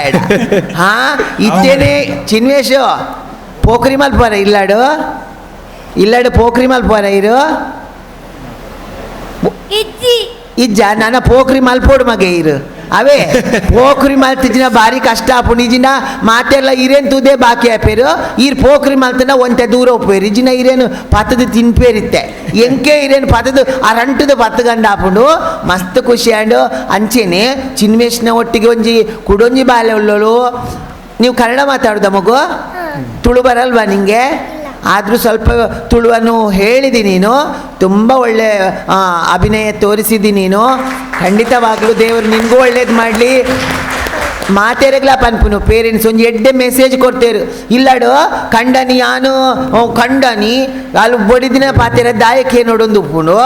ಹಾ ಇತ್ತೇನೆ ಚಿನ್ವೇಶ್ ಪೋಖ್ರಿ ಮಲ್ಪೋರ ಇಲ್ಲಾಡು ಪೋಖ್ರಿ ಮಲ್ಪೋರ ಇರು ಇಜ್ಜ ನನ್ನ ಪೋಖ್ರಿ ಮಲ್ಪೋಡು ಮಗೆ ಇರು ಅವೇ ಪೋಖ್ರಿ ಮಲ್ತಿಜಿನ ಬಾರಿ ಕಷ್ಟ ಆಪು ನಿಜಿನ ಮಾತೆಲ್ಲ ಇರೇನು ತುದೇ ಬಾಕಿ ಆಪೇರು ಈರ್ ಪೋಖ್ರಿ ಮಲ್ತನ ಒಂತೆ ದೂರ ಹೋಗ್ಪೇರು ಇಜಿನ ಇರೇನು ಪತ್ತದ ತಿನ್ಪೇರಿತ್ತೆ ಎಂಕೆ ಇರೇನು ಪತ್ತದ ಅರಂಟದ ಪತ್ತಗಂಡ ಆಪುಂಡು ಮಸ್ತ್ ಖುಷಿ ಆಂಡು ಅಂಚೆನೆ ಚಿನ್ವೇಶ್ನ ಒಟ್ಟಿಗೆ ಒಂಜಿ ಕುಡೊಂಜಿ ಬಾಲೆ ಉಳ್ಳೋಳು. ನೀವು ಕನ್ನಡ ಮಾತಾಡೋದ ಮಗು? ತುಳು ಬರಲ್ವಾ ನಿಂಗೆ? ಆದರೂ ಸ್ವಲ್ಪ ತುಳುವನ್ನು ಹೇಳಿದಿ ನೀನು, ತುಂಬ ಒಳ್ಳೆ ಅಭಿನಯ ತೋರಿಸಿದಿ ನೀನು. ಖಂಡಿತವಾಗಲೂ ದೇವರು ನಿನಗೂ ಒಳ್ಳೇದು ಮಾಡಲಿ. ಮಾತೆರೆಗ್ಲ ಪನ್ಪುನು ಪೇರೆಂಟ್ಸ್ ಒಂಜಿ ಎಡ್ಡೆ ಮೆಸೇಜ್ ಕೊಡ್ತೇರು ಇಲ್ಲಾಡು ಕಂಡನಿ ಯಾನು ಕಂಡನಿ ಅಲ್ಲಿ ಬೊಡಿದಿನ ಪಾತೆರ ದಾಯಕ್ಕೆ ನೋಡೊಂದು ಉಪ್ಪುಂಡು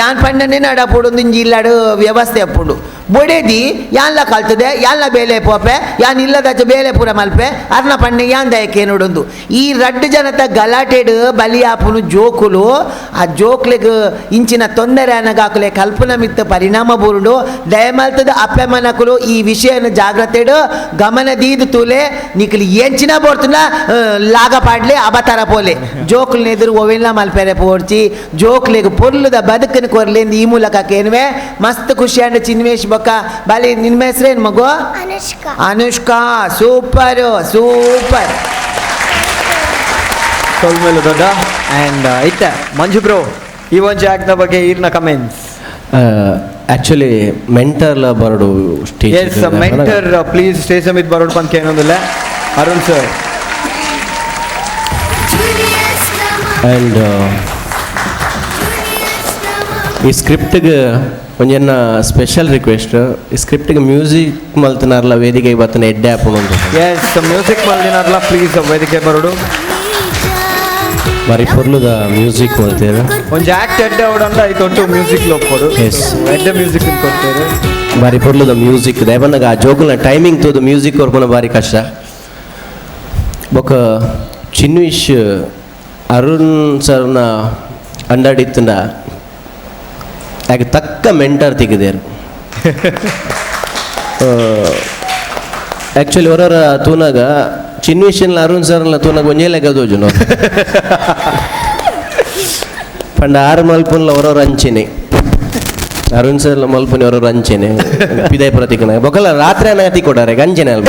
ಯಾನ್ ಪಂಡನೆ ನಡ ಪೊಡೊಂದು ಇಂಜಿ ಇಲ್ಲಾಡು ವ್ಯವಸ್ಥೆ ಅಪ್ಪುಂಡು ಬೊಡೆದಿ ಯಾನ್ಲ ಕಲ್ತದೆ ಯಾನ್ಲ ಬೇಲೆ ಪೋಪೆ ಯಾನ್ ಇಲ್ಲದಾಚ ಬೇಲೆ ಪೂರ ಮಲ್ಪೆ ಅರ್ನ ಪಣ್ಣೆ ಯಾನ್ ದಯಕ್ಕೆ ನೋಡೊಂದು ಈ ರಡ್ಡು ಜನತ ಗಲಾಟೆಡ್ ಬಲಿಯಾಪುನು ಜೋಕುಲು ಆ ಜೋಕ್ಲೆಗ್ ಇಂಚಿನ ತೊಂದರೆ ಅನ್ನಗಾಕುಲೆ ಕಲ್ಪನಾ ಮಿತ್ತ ಪರಿಣಾಮ ಬೂರುಡು ದಯಮಲ್ತದ ಅಪ್ಪೆ ಮನಕುಲು ಈ ವಿಷಯನ ಜಾಗ್ರತೆಡು ಗಮನದೀದು ತೂಲೆ ನಿಕ್ಲಿ ಎಂಚಿನ ಬೋರ್ತುನ ಲಾಗ ಪಾಡ್ಲೆ ಅಬತಾರ ಪೋಲೆ ಜೋಕ್ಲನ ಎದುರು ಒವೆಲ್ಲ ಮಲ್ಪೆರೆ ಪೋಡ್ಚಿ ಜೋಕ್ಲೆಗ್ ಪೊರ್ಲುದ ಬದುಕನ ಕೊರ್ಲೆಂದು ಈ ಮೂಲಕ ಕೇನ್ವೆ ಮಸ್ತ್ ಖುಷಿ ಅಂಡ್ ಚಿನ್ವೇಶ್ ಬೊಕ್ಕ ಬಾಲಿ ನಿನ್ನ ಹೆಸರೇನು ಮಗು? ಅನುಷ್ಕಾ. Super super. ಮೇಲೆ ದೊಡ್ಡ ಆ್ಯಂಡ್ ಇತ್ತೆ ಮಂಜು ಬ್ರೋ ಈ ಒಂದು ಆ್ಯಕ್ಟ್ನ ಬಗ್ಗೆ ಈರ್ನ ಕಮೆಂಟ್ಸ್. ಆ್ಯಕ್ಚುಲಿ ಮೆಂಟರ್ಲ ಬರೋಡು stage yes mentor please stage ಸಮಿತ್ ಬರೋಡು ಪಂಕ ಏನೊಂದಿಲ್ಲ ಅರುಣ್ ಸರ್. ಆ್ಯಂಡ್ ಈ ಸ್ಕ್ರಿಪ್ಟ್ಗೆ ಒಂಜನ್ನ ಸ್ಪೆಷಲ್ ರಿಕ್ವೆಸ್ಟ್, ಈ ಸ್ಕ್ರಿಪ್ಟ್ಗೆ ಮ್ಯೂಸಿಕ್ ಮಲ್ತನಾರ್ಲ ವೇದಿಕೆ ಇವತ್ತಿನ ಎಡ್ಡೆ ಹಾಕೊಂಡು ಎಸ್ ಮ್ಯೂಸಿಕ್ ಮಲ್ದಿನಾರ್ಲ ಪ್ಲೀಸ್ ವೇದಿಕೆ ಬರೋಡು ಬಾರಿ ಪೊರ್ಲುದ ಮ್ಯೂಸಿಕ್ ಮಲ್ತೇವೆ ಒಂದು ಆ್ಯಕ್ಟ್ ಎಡ್ಡೆ ಅವಡಂದ ಐ ತೊಟ್ಟು ಮ್ಯೂಸಿಕ್ ಲೋಪೋಡು ಎಸ್ ಎಡ್ಡೆ ಮ್ಯೂಸಿಕ್ ಕೊಡ್ತೇವೆ ಬಾರಿ ಪೊರ್ಲುದ ಮ್ಯೂಸಿಕ್ ದಯಬಂದಾಗ ಆ ಜೋಗುಲ ಟೈಮಿಂಗ್ ತೋದು ಮ್ಯೂಸಿಕ್ ಕೊರ್ಪುನ ಬಾರಿ ಕಷ್ಟ. ಬೊಕ್ಕ ಚಿನ್ವಿಶ್ ಅರುಣ್ ಸರ್ನ ಅಂಡಾಡಿತ್ತಂಡ ಯಾಕೆ ತಕ್ಕ ಮೆಂಟರ್ ತೆಗೆದೇರು. ಆ್ಯಕ್ಚುಲಿ ಹೊರರ ತೂನಾಗ ಚಿನ್ವಿಷನ್ಲ ಅರುಣ್ ಸರ್ಲ ತೂನಾಗ ಒಂಜೇಲೆ ಗದೋಜು ನಾವು ಪಂಡ ಆರು ಮಲ್ಪನ್ಲ ಹೊರವ್ರ ಅಂಚೆನೆ ಅರುಣ್ ಸರ್ಲ ಮಲ್ಪನಿ ಹೊರವ್ರ ಅಂಚೆನೆ ಪಿದೈ ಪ್ರತಿಕನ ಬೊಕಲ್ಲ ರಾತ್ರಿ ಅನಗತಿ ಕೊಡಾರೆ ಅಂಚೆನೆ ಅಲ್ಪ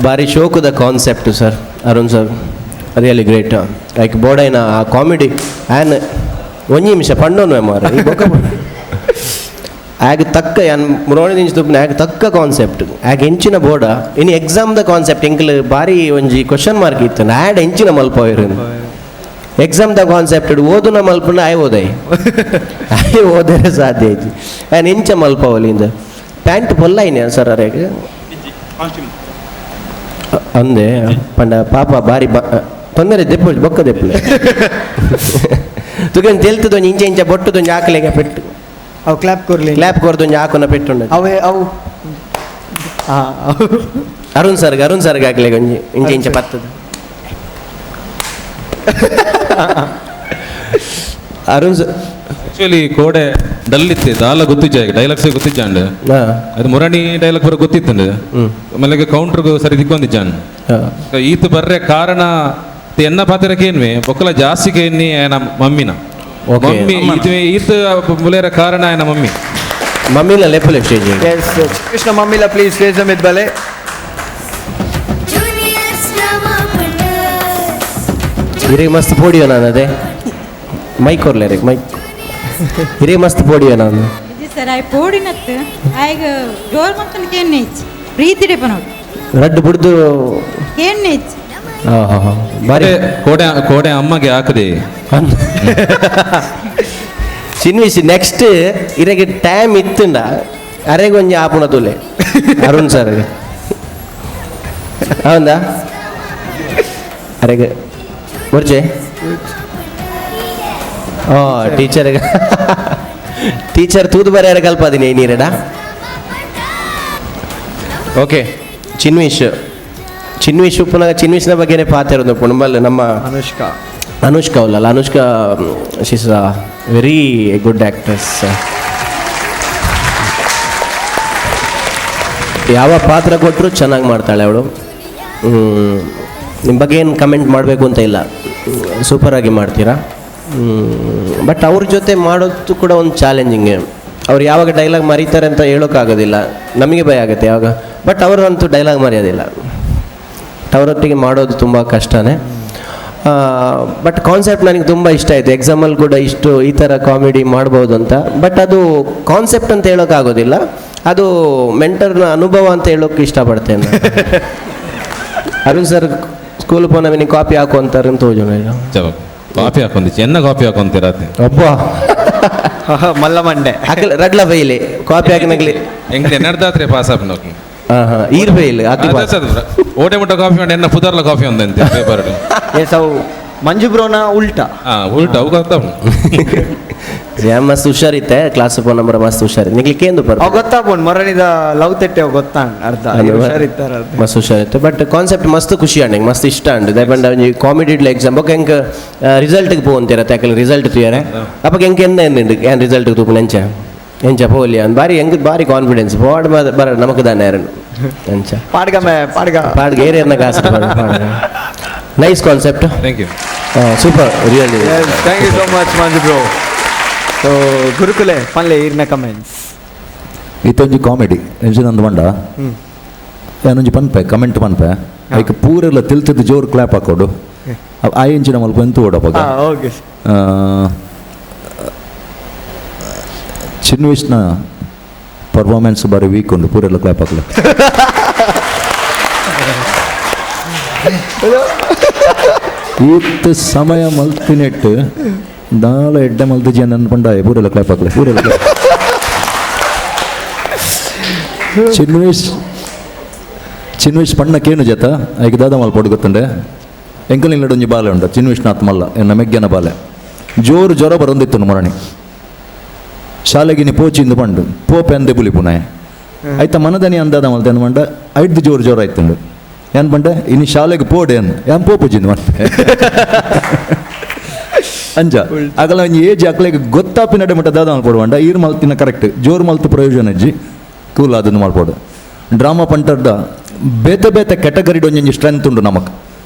ಭಾರಿ ಶೋಕದ concept sir Arun sir really great. Like ಬೋಡೈನ ಆ ಕಾಮಿಡಿ ಆ್ಯನ್ ಒಂಜಿ ನಿಮಿಷ ಪಂಡೋನು ಮಾರ ಆಗ ತಕ್ಕ ಮುರೋಣಿ ನಿಂಚ ತುಪ್ಪನ ಆಗ ತಕ್ಕ ಕಾನ್ಸೆಪ್ಟ್ ಆಗ ಹೆಂಚಿನ ಬೋಡ ಇನ್ನು ಎಕ್ಸಾಮ್ದ ಕಾನ್ಸೆಪ್ಟ್ ಎಂಕಲ್ ಬಾರಿ ಒಂಜಿ ಕ್ವಶನ್ ಮಾರ್ಕ್ ಇತ್ತು ಆ್ಯಡ್ ಹೆಂಚಿನ ಮಲ್ಪ ಎಕ್ಸಾಮ್ದ ಕಾನ್ಸೆಪ್ಟ್ ಓದುನ ಮಲ್ಪನ ಆಯ್ ಓದೈ ಓದರೆ ಸಾಧ್ಯ ಐತಿ ಆ್ಯನ್ ಹೆಂಚ ಮಲ್ಪ ಒಲಿಂದ ಪ್ಯಾಂಟ್ ಪೊಲ್ಲೈನ ಸರ್ ಅರೆಗೆ ಅಂದೆ ಪಂಡ ಪಾಪ ಬಾರಿ ತೊಂದರೆ ದೆಪ್ಪ ಬೊಕ್ಕ ದೆಪ್ಪಲೆ ತುಗನ್ ತೆಲ್ತದೊಂದು ಇಂಚೆ ಇಂಚ ಬೊಟ್ಟದೊಂದು ಆಕಲೆಗೆ ಪೆಟ್ಟು ಅವು ಕ್ಲಾಪ್ ಕೊರ್ಲಿ ಕ್ಲಾಪ್ ಕೊರ್ದೊಂದು ಹಾಕೋನ ಪೆಟ್ಟುಂಡ ಅವೇ ಅವು ಅರುಣ್ ಸರ್ಗೆ ಹಾಕ್ಲೆಗೆ ಒಂಜಿ ಇಂಚೆ ಇಂಚೆ ಪತ್ತದ ಅರುಣ್ ಸರ್ ಆಕ್ಚುಲಿ ಕೋಡೆ ಡಲ್ಲಿತ್ತೆ ದಾಲ ಗೊತ್ತಿಜ್ಜ ಡೈಲಾಗ್ಸ್ ಗೊತ್ತಿಜ್ಜಾಂಡ್ ಅದು ಮುರಣಿ ಡೈಲಾಗ್ ಬರೋ ಗೊತ್ತಿತ್ತಂಡ್ ಆಮೇಲೆ ಕೌಂಟರ್ಗೂ ಸರಿ ದಿಕ್ಕೊಂದಿಜ್ಜಾನ್ ಈತ ಬರ್ರೆ ಕಾರಣ ಎನ್ನ ಪಾತ್ರಕ್ಕೇನ್ವೆ ಬೊಕ್ಕಲ ಜಾಸ್ತಿಗೆ ಎನ್ನಿ ನಮ್ಮ ಮಮ್ಮಿನ ಮಮ್ಮಿ ಈತ ಮುಲೇರ ಕಾರಣ ಏನ ಮಮ್ಮಿಲ ಲೆಪ್ಪಲೆ ಸ್ಟೇಜ್ ಎಸ್ ಕೃಷ್ಣ ಮಮ್ಮಿಲ ಪ್ಲೀಸ್ ಸ್ಟೇಜ್ ಸಮಿತ್ ಬಲೆ ಇರೇ ಮಸ್ತ್ ಪೋಡಿಯೋ ನಾನು ಅದೇ ಮೈಕ್ ಕೊರ್ಲೆ ರೀ ಮೈಕ್ ಇರೇ ಮಸ್ತ್ ಪೋಡಿಯೋ ನಾನು ಸರ್ ಆಯ್ ಪೋಡಿನತ್ತು ಆಯ್ಗ ಜೋರ್ ಮತ್ತನ ಕೇನ್ನೇಚ್ ಪ್ರೀತಿಡೆ ಪನೋಡು ರಡ್ಡು ಬಿಡ್ದು ಕೇನ್ನೇಚ್ ಬಾರಿ ಕೋಡೆ ಅಮ್ಮಗೆ ಹಾಕದೆ ಚಿನ್ವಿಸಿ ನೆಕ್ಸ್ಟ್ ಇರಗೆ ಟೈಮ್ ಇತ್ತುಂಡ ಅರೆಗೆ ಒಂಜಿ ಆಪುಣ ತುಲೆ ಅರುಣ್ ಸರ್ಗೆ ಹೌದಾ ಅರೆಗೆ ಬರ್ಜೆ ಟೀಚರ್ ತೂದು ಬರೆಯಾರ ಕಲ್ಪದಿನಿ ನೀರಡ ಓಕೆ ಚಿನ್ವಿಶ್ ಪುನಃ ಚಿನ್ವಿಶ್ನ ಬಗ್ಗೆನೇ ಪಾತಿರೋದು ಪುಣಬಲ್ ನಮ್ಮ ಅನುಷ್ಕಾ ಅಲ್ಲ Anushka she's a very good actress. ಯಾವ ಪಾತ್ರ ಕೊಟ್ಟರು ಚೆನ್ನಾಗಿ ಮಾಡ್ತಾಳೆ ಅವಳು. ನಿಮ್ಮ ಬಗ್ಗೆ ಏನು ಕಮೆಂಟ್ ಮಾಡಬೇಕು ಅಂತ ಇಲ್ಲ, ಸೂಪರಾಗಿ ಮಾಡ್ತೀರಾ. ಬಟ್ ಅವ್ರ ಜೊತೆ ಮಾಡೋದು ಕೂಡ ಒಂದು ಚಾಲೆಂಜಿಂಗ್. ಅವ್ರು ಯಾವಾಗ ಡೈಲಾಗ್ ಮರೀತಾರೆ ಅಂತ ಹೇಳೋಕ್ಕಾಗೋದಿಲ್ಲ, ನಮಗೆ ಭಯ ಆಗುತ್ತೆ ಯಾವಾಗ. ಬಟ್ ಅವರಂತೂ ಡೈಲಾಗ್ ಮರೆಯೋದಿಲ್ಲ, ಅವರೊಟ್ಟಿಗೆ ಮಾಡೋದು ತುಂಬ ಕಷ್ಟನೇ. ಬಟ್ ಕಾನ್ಸೆಪ್ಟ್ ನನಗೆ ತುಂಬ ಇಷ್ಟ ಆಯಿತು. ಎಕ್ಸಾಮಲ್ಲಿ ಕೂಡ ಈ ಥರ ಕಾಮಿಡಿ ಮಾಡ್ಬೋದು ಅಂತ. ಬಟ್ ಅದು ಕಾನ್ಸೆಪ್ಟ್ ಅಂತ ಹೇಳೋಕ್ಕಾಗೋದಿಲ್ಲ, ಅದು ಮೆಂಟರ್ನ ಅನುಭವ ಅಂತ ಹೇಳೋಕ್ಕೆ ಇಷ್ಟಪಡ್ತೇನೆ. ಅರುಣ್ ಸರ್ ಸ್ಕೂಲ್ ಪೋನ ನಿನಗೆ ಕಾಪಿ ಹಾಕು ಅಂತಾರೆ ಅಂತ ಕಾಪಿ ಹಾಕೊಂಡಿ ಚೆನ್ನ ಕಾಪಿ ಹಾಕೊಂತೀರ ಒಬ್ಬ ಮಲ್ಲ ಮಂಡೆ ರಡ್ಲ ಬೈಲಿ ಕಾಪಿ ಹಾಕಿನಾಗ್ಲಿ ಹೆಂಗೆ ನಡ್ದಾತ್ರೆ ಪಾಸ್ ಆಪ್ ನೋಕಿ ಈರ್ ಬೈಲಿ ಓಟೆ ಮುಟ್ಟ ಕಾಫಿ ಮಾಡಿ ಎನ್ನ ಪುದರ್ಲ ಕಾಫಿ ಒಂದಂತೆ ಪೇಪರ್ ಏಸವು ಮಂಜು ಬ್ರೋನ ಉಲ್ಟಾ ಉಲ್ಟಾ ಅವು ಗೊತ್ತಾವ ಮಸ್ತ್ ಹುಷಾರಿತ್ತೆ ಕ್ಲಾಸ್ ಫೋನ್ ನಂಬರ್ ಮಸ್ತ್ ಹುಷಾರಿ ನಿಗ್ಲಿಕ್ಕೇಂದು ಅವ್ ಗೊತ್ತಾಗ್ಬೋದು ಮರಣಿದ ಲವ್ ತೆಟ್ಟೆ ಅವ್ ಗೊತ್ತಾ ಅರ್ಧ ಹುಷಾರಿತ್ತಾರ ಮಸ್ತ್ ಹುಷಾರಿತ್ತು ಬಟ್ ಕಾನ್ಸೆಪ್ಟ್ ಮಸ್ತ್ ಖುಷಿ ಅಂಡ್ ಮಸ್ತ್ ಇಷ್ಟ ಅಂಡ್ ದಯಪಂಡ ಕಾಮಿಡಿ ಎಕ್ಸಾಮ್ ಬೊಕ್ಕ ಹೆಂಗೆ ರಿಸಲ್ಟ್ಗೆ ಪೋಂತೀರ ಯಾಕಂದ್ರೆ ರಿಸಲ್ಟ್ ತುಯ್ಯಾರೆ ಅಪ್ಪ ಹೆಂಗೆ ಎಂದ ಏನು ರಿಸಲ್ಟ್ಗೆ ತೂಪು ನೆಂಚ ಎಂಚ ಪೋಲಿ ಅಂದ್ ಬಾರಿ ಹೆಂಗೆ ಬಾರಿ ಕಾನ್ಫಿಡೆನ್ಸ್ ಪಾಡ್ ಬರ ನಮಕ್ ದಾನೆ ಯಾರನ್ನು ಎಂಚ ಪಾಡ್ಗ ಏರಿಯರ್ನ ಕಾಸು nice concept thank you super really thank you so much Manju bro so Gurukule ಪನ್ಲೆ ಈರ್ನ ಕಮೆಂಟ್ಸ್ ಇತ್ತೊಂಜಿ ಕಾಮಿಡಿ ಎಂಜಿನೊಂದು ಬಂಡ ಏನೊಂಜಿ ಪನ್ಪೆ ಕಮೆಂಟ್ ಪನ್ಪೆ ಐಕ್ ಪೂರೆಲ್ಲ ತಿಳ್ತಿದ್ದು ಜೋರು ಕ್ಲಾಪ್ ಹಾಕೋಡು ಆ ಎಂಚಿನ ಮಲ್ಪ ಎಂತು ಓಡಪ್ಪಾಗ ಓಕೆ ಚಿನ್ವಿಷ್ನ ಪರ್ಫಾರ್ಮೆನ್ಸ್ ಬಾರಿ ವೀಕ್ ಉಂಡು ಪೂರೆಲ್ಲ ಕ್ಲಾಪ್ ಹಾಕಲು ಈತ್ ಸಮಯ ಮಲ್ತಿನೆಟ್ಟು ನಾಳೆ ಎಡ್ಡೆ ಮಲ್ತಿಜಿ ಅನ್ಪಂಡಾಯ ಪೂರೆಲ್ಲ ಕ್ಲಾಪ್ ಹಾಕಲೆ ಪೂರೆಲ್ಲ ಕ್ಲಾಪ್ ಚಿನ್ವಿಶ್ ಪಣ್ಣಕ್ಕೇನು ಜತ ಐಕೆ ದಾದ ಮಲ್ಪೊಡು ಗೊತ್ತಂಡೆ ಎಂಕಲ್ ಇಲ್ಲಡೊಂಜಿ ಬಾಲೆ ಉಂಡ ಚಿನ್ವಿಶ್ನಾಥ್ ಮಲ್ಲ ಎನ್ನ ಮೆಗ್ಗನ ಬಾಲೆ ಜೋರು ಜ್ವರ ಬರೊಂದಿತ್ತು ಮರಣಿ ಶಾಲೆಗಿನಿ ಪೋಚಿಂದು ಪಂಡು ಪೋಪೆ ಅಂದೆ ಬುಲಿ ಪುನಾಯ ಆಯ್ತಾ ಮನದನಿ ಅಂದಾದ ಮಲ್ತೆ ಅನ್ಪಂಡ ಐದು ಜೋರು ಜ್ವರ ಆಯ್ತಂಡು ಏನ್ ಪಂಡೆ ಇನ್ನು ಶಾಲೆಗೆ ಪೋಡೆ ಅನ್ನು ಏನ್ ಪೋಪುಜಿಂದು ಮತ್ತೆ ಅಂಜ ಆಗಲ್ಲ ಒಂಜಿ ಏಜ್ ಅಕ್ಲೆಗೆ ಗೊತ್ತಾಪಿ ನಡೆ ಮಟ್ಟ ದಾದ ಮಲ್ಪೊಡು ಈರ್ ಮಲ್ತಿನ ಕರೆಕ್ಟ್ ಜೋರು ಮಲ್ತು ಪ್ರಯೋಜನ ಅಜ್ಜಿ ಕೂಲ್ ಅದನ್ನು ಮಾಡ್ಬೋದು ಡ್ರಾಮಾ ಪಂಟರ್ದ ಬೇತೆ ಬೇತೆ ಕ್ಯಾಟಗರಿಡ್ ಒಂಜಿ ಸ್ಟ್ರೆಂತ್ ಉಂಡು ನಮಕ್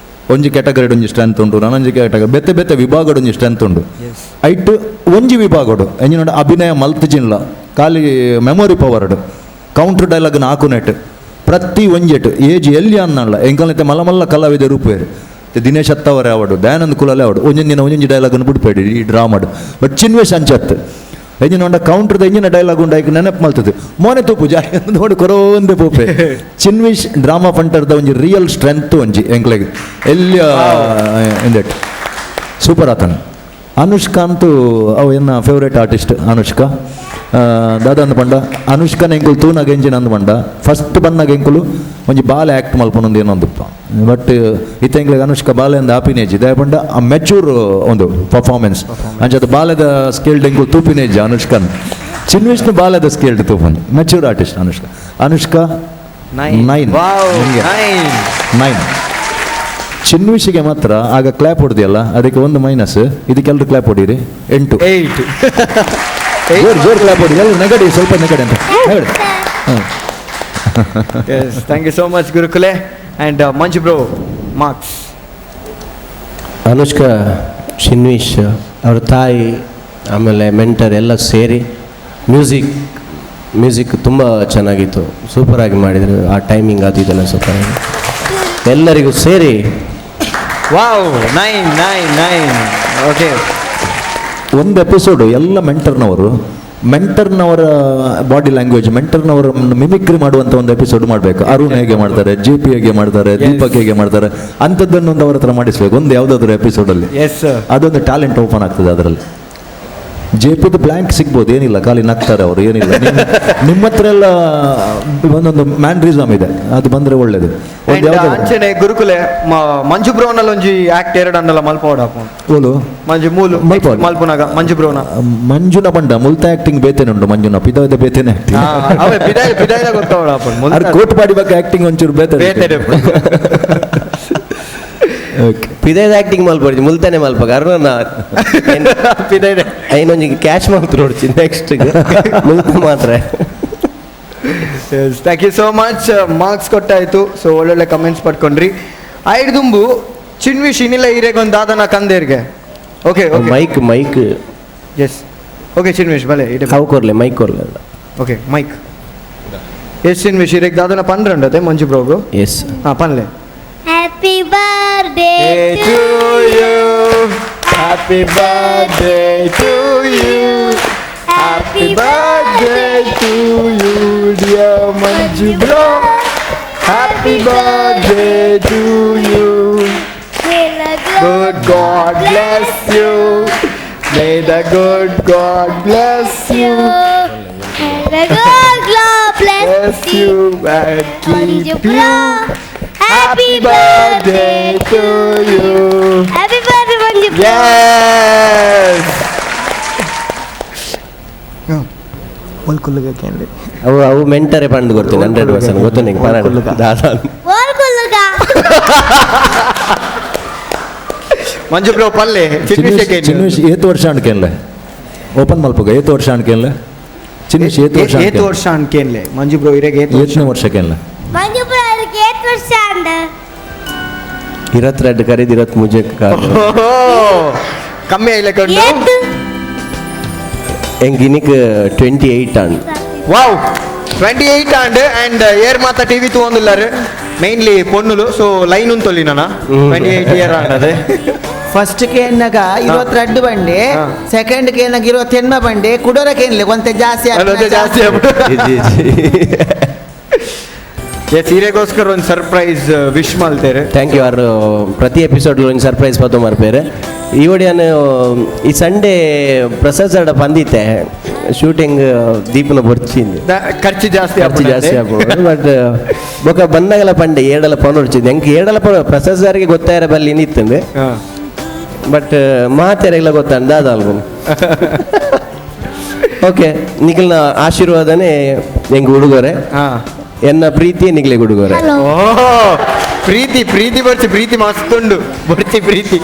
ಒಂಜಿ ಕ್ಯಾಟಗರಿಡ್ ಒಂಜಿ ಸ್ಟ್ರೆಂತ್ ಉಂಡು ನನಂಜಿ ಕ್ಯಾಟಗರಿ ಬೇತೆ ಬೇತೆ ವಿಭಾಗಡ್ ಒಂಜಿ ಸ್ಟ್ರೆಂತ್ ಉಂಡು ಐಟ್ ಒಂಜಿ ವಿಭಾಗಡು ಎಂಜಿನೋಡ ಅಭಿನಯ ಮಲ್ತಿಜಿನ್ಲ ಖಾಲಿ ಮೆಮೊರಿ ಪವರ್ಡ್ ಕೌಂಟರ್ ಡೈಲಾಗ್ನ ಹಾಕುನೆಟ್ ಪ್ರತಿ ಒಂಜೆಟ್ ಏಜ್ ಎಲ್ಲಿ ಅನ್ನಲ್ಲ ಎಂಕಲ್ನೈತೆ ಮಲ್ಲ ಮಲ್ಲ ಕಲಾವಿದ ರೂಪೇರು ದಿನೇಶ್ ಹತ್ತವರೇ ಆವಡು ದಯಾನಂದ್ ಕುಲಲ್ಲೇ ಆವಡು ಒಂಜೊಂದಿನ ಒಂಜೊಂಜಿ ಡೈಲಾಗನ್ನು ಬಿಡ್ಬೇಡಿ ಈ ಡ್ರಾಮಾಡು ಬಟ್ ಚಿನ್ವೇಶ್ ಅಂಚತ್ ಎಂಜಿನ ಕೌಂಟರ್ದ ಎಂಜಿನ ಡೈಲಾಗ್ ಉಂಡು ಐಕ್ ನೆನಪು ಮಲ್ತದೆ ಮೋನೆ ತೂಪು ಜಾರಿ ನೋಡಿ ಕೊರೋಂದೆ ಪೂಪೆ ಚಿನ್ವಿಶ್ ಡ್ರಾಮಾ ಫಂಟರ್ದ ಒಂಜಿ ರಿಯಲ್ ಸ್ಟ್ರೆಂತ್ ಒಂಜಿ ಎಂಕ್ಲೆಗೆ ಎಲ್ಲಿ ಎಂದೆಟ್ ಸೂಪರ್ ಆತನ ಅನುಷ್ಕಾ ಅಂತೂ ಅವು ಎನ್ನ ಫೇವ್ರೇಟ್ ಆರ್ಟಿಸ್ಟ್ ಅನುಷ್ಕಾ ದಾದಂದು ಪಂಡ ಅನುಷ್ಕನ ಎಂಕುಲು ತೂನಾಗ ಎಂಜಿನ ಅಂದು ಪಂಡ ಫಸ್ಟ್ ಬಂದಾಗ ಎಂಕುಲು ಒಂಜಿ ಬಾಲೆ ಆ್ಯಕ್ಟ್ ಮಲ್ಪೊಂದು ಏನೊಂದುಪ್ಪ ಬಟ್ ಇತ್ತ ಎಂಕ್ಲೆಗೆ ಅನುಷ್ಕಾ ಬಾಲೆ ಅಂದ ಆಪಿನೇಜ್ ದಯ ಪಂಡ ಆ ಮೆಚೂರ್ ಒಂದು ಪರ್ಫಾರ್ಮೆನ್ಸ್ ಅಂಚದು ಬಾಲೆದ ಸ್ಕೇಲ್ಡ್ ಎಂಕುಲು ತೂಪಿನೇಜ್ ಅನುಷ್ಕನ್ ಚಿನ್ವಿಷ್ಣು ಬಾಲೆದ ಸ್ಕೇಲ್ಡ್ ತೂಪಂದು ಮೆಚೂರ್ ಆರ್ಟಿಸ್ಟ್ ಅನುಷ್ಕಾ 9 ಚಿನ್ವಿಶಿಗೆ ಮಾತ್ರ ಆಗ ಕ್ಲಾಪ್ ಹೊಡೆದಿಯಲ್ಲ ಅದಕ್ಕೆ ಒಂದು ಮೈನಸ್ ಇದಕ್ಕೆಲ್ಲರೂ ಕ್ಲಾಪ್ ಹೊಡೀರಿ 8 ಜೋರು ಕ್ಲಾಪ್ ಹೊಡಿ ಎಲ್ಲರೂ ನೆಗಡಿ ಸ್ವಲ್ಪ ನೆಗಡಿ ಅಂತ ಹೇಳಿ thank you so much Gurukule and Manju bro marks Anushka Chinvish ಅವ್ರ ತಾಯಿ ಆಮೇಲೆ ಮೆಂಟರ್ ಎಲ್ಲ ಸೇರಿ ಮ್ಯೂಸಿಕ್ ತುಂಬ ಚೆನ್ನಾಗಿತ್ತು ಸೂಪರಾಗಿ ಮಾಡಿದರು ಆ ಟೈಮಿಂಗ್ ಅದು ಇದೆಲ್ಲ ಸೂಪರಾಗಿ ಎಲ್ಲರಿಗೂ ಸೇರಿ ವಾವ್ 9 ಓಕೆ ಒಂದು ಎಪಿಸೋಡು ಎಲ್ಲ ಮೆಂಟರ್ನವರ ಬಾಡಿ ಲ್ಯಾಂಗ್ವೇಜ್ ಮೆಂಟರ್ನವರ ಮಿಮಿಕ್ರಿ ಮಾಡುವಂಥ ಒಂದು ಎಪಿಸೋಡ್ ಮಾಡಬೇಕು ಅರುಣ್ ಹೇಗೆ ಮಾಡ್ತಾರೆ JP ಹೇಗೆ ಮಾಡ್ತಾರೆ ದೀಪಕ್ ಹೇಗೆ ಮಾಡ್ತಾರೆ ಅಂಥದ್ದನ್ನು ಒಂದು ಅವ್ರ ಹತ್ರ ಮಾಡಿಸ್ಬೇಕು ಒಂದು ಯಾವುದಾದ್ರೂ ಎಪಿಸೋಡಲ್ಲಿ ಅದೊಂದು ಟ್ಯಾಲೆಂಟ್ ಓಪನ್ ಆಗ್ತದೆ ಅದರಲ್ಲಿ JPದು ಬ್ಲ್ಯಾಂಕ್ ಸಿಗ್ಬೋದು ಏನಿಲ್ಲ ಖಾಲಿ ನಗ್ತಾರೆ ಅವರು ಏನಿಲ್ಲ ನಿಮ್ಮ ಹತ್ರ ಎಲ್ಲ ಒಂದೊಂದು ಮ್ಯಾನ್ರಿಸಮ್ ಇದೆ ಅದು ಬಂದರೆ ಒಳ್ಳೇದು ಅಂಚನೆ ಗುರುಕುಲೆ ಮಂಜು ಬ್ರೋನಲ್ಲಿ ಒಂಜಿ ಆಕ್ಟ್ ಎರಡು ಅನ್ನಲ್ಲ ಮಲ್ಪೋಡ ಓಲು ಮಂಜು ಮೂಲು ಮಲ್ಪುನಾಗ ಮಂಜು ಬ್ರೋನ ಮಂಜುನ ಬಂಡ ಮುಲ್ತ ಆಕ್ಟಿಂಗ್ ಬೇತೇನೆ ಉಂಟು ಮಂಜುನ ಪಿದಾಯದ ಬೇತೇನೆ ಪಿದಾಯ ಗೊತ್ತಾವಡ ಕೋಟ್ಪಾಡಿ ಬಗ್ಗೆ ಆಕ್ಟಿಂಗ್ ಒಂಚೂರು ಬೇತೆ ಪಿದೈದ ಆಕ್ಟಿಂಗ್ ಮಲ್ಪಡ್ತಿ ಮುಲ್ತಾನೆ ಮಲ್ಪಾಗ ಅರ್ಣ ಪಿದೈದ ಐನೊಂಜಿ ಕ್ಯಾಶ್ ಮಾತ್ರ ನೋಡ್ತಿ ನೆಕ್ಸ್ಟ್ ಮುಲ್ತ ಮಾತ್ರ thank you so much marks ಕೊಟ್ಟಾಯ್ತು ಸೊ ಒಳ್ಳೊಳ್ಳೆ ಕಮೆಂಟ್ಸ್ ಪಡ್ಕೊಂಡ್ರಿ ಐದು ದುಂಬು ಚಿನ್ವಿಶ್ ಇನ್ನಿಲ್ಲ ಈರೆಗೊಂದು ದಾದನ ಕಂದೇರ್ಗೆ okay mic yes okay Chinvish ಬಲೆ ಅವು ಕೊರ್ಲೆ ಮೈಕ್ ಕೊರ್ಲೆ ಓಕೆ ಮೈಕ್ ಎಸ್ ಚಿನ್ವಿಶ್ ಈರೆಗ್ ದಾದನ ಪನ್ರಂಡತೆ ಮಂಜು ಬ್ರೋಗು ಎಸ್ ಪನ್ಲೆ Happy birthday to you. Happy birthday to you. Happy birthday to you, dear Manju bro. Happy birthday to you. Good God bless you. May the good God bless you. May the good God bless you and keep you. Happy birthday to you. Happy birthday. ಅವು ಮೆಂಟರೆ ಪಂಡು ಕೊಡ್ತೀನಿ 100% ಗೊತ್ತು ನಿಂಗೆ ದಾದಾ ಮಂಜು ಬ್ರೋ ಪಲ್ಲೆ ಏತು ವರ್ಷ ಅನ್ಕೇನ್ಲೆ ಓಪನ್ ಮಲ್ಪುಗ ಏತು ವರ್ಷ ಅನ್ಕೇನ್ಲೆ ಚಿನ್ನಿಶ್ ಏತು ವರ್ಷ ಅನ್ಕೇನ್ಲೆ ಮಂಜು ಬ್ರೋ ಇರೆಗೆ ಏತನೇ ವರ್ಷಕ್ಕೇನ್ಲೆ ಮಂಜು ಬ್ರೋ ಅವ್ರಿಗೆ 8 ವರ್ಷ ಅಂದ 22 ಕರೀದು 20 ಮುಜೆಕ್ ಕಮ್ಮಿ ಆಯ್ಲೆ ಕಂಡು ಎಂಗಿನಿಕ್ 28 and wow 28 and air Mata TV తూ వందులారు మెయిన్లీ పొన్నులు సో లైన్ ఉంతొల్లి నాన్న 28 ఇయర్ అన్నది ಫಸ್ಟ್ ಕೇನ್ನಾಗ 22 ಬಂಡೆ ಸೆಕೆಂಡ್ ಕೇನ್ನಾಗ 28 ಬಂಡೆ ಕುಡೋರ ಕೇನ್ಲೆ ಕೊಂತ ಜಾಸ್ತಿ ಸೀರೆಗೋಸ್ಕರ ಒಂದು ಸರ್ಪ್ರೈಸ್ ವಿಶ್ ಮಾಡ್ತಾರೆ ಥ್ಯಾಂಕ್ ಯು ಅವರು ಪ್ರತಿ ಎಪಿಸೋಡ್ ಒಂದು ಸರ್ಪ್ರೈಸ್ ಪತ್ತು ಮಾರ್ಪೇರೆ ಈ ಒಡಿಯನು ಈ ಸಂಡೇ ಪ್ರಸಾದ್ ಸಡ ಬಂದಿತ್ತೆ ಶೂಟಿಂಗ್ ದೀಪನ ಬರ್ಚಿಂದು ಖರ್ಚು ಜಾಸ್ತಿ ಆಗ್ಬೋದು ಬಟ್ ಬೊಕ್ಕ ಬಂದಾಗಲ ಪಂಡೆ ಏಡಲ ಪೌನ್ ಹೊಡ್ಚಿದ್ದು ಹೆಂಗೆ ಏಡಲ ಪ್ರಸಾದ್ ಸಾರಿಗೆ ಗೊತ್ತಾಯಿರ ಬಲ್ಲಿ ನಿತ್ತಂದು ಬಟ್ ಮಾತೆರೆಲ್ಲ ಗೊತ್ತಂದ ಅದಲ್ಗು ಓಕೆ ನಿಖಿಲ್ನ ಆಶೀರ್ವಾದನೇ ಹೆಂಗೆ ಹುಡುಗರೆ ಎನ್ನ ಪ್ರೀತಿಯೇ ನಿಗ್ಲೆ ಹುಡುಗರೆ ಪ್ರೀತಿ ಬರ್ತಿ ಪ್ರೀತಿ ಮಸ್ತುಂಡು ಪ್ರೀತಿ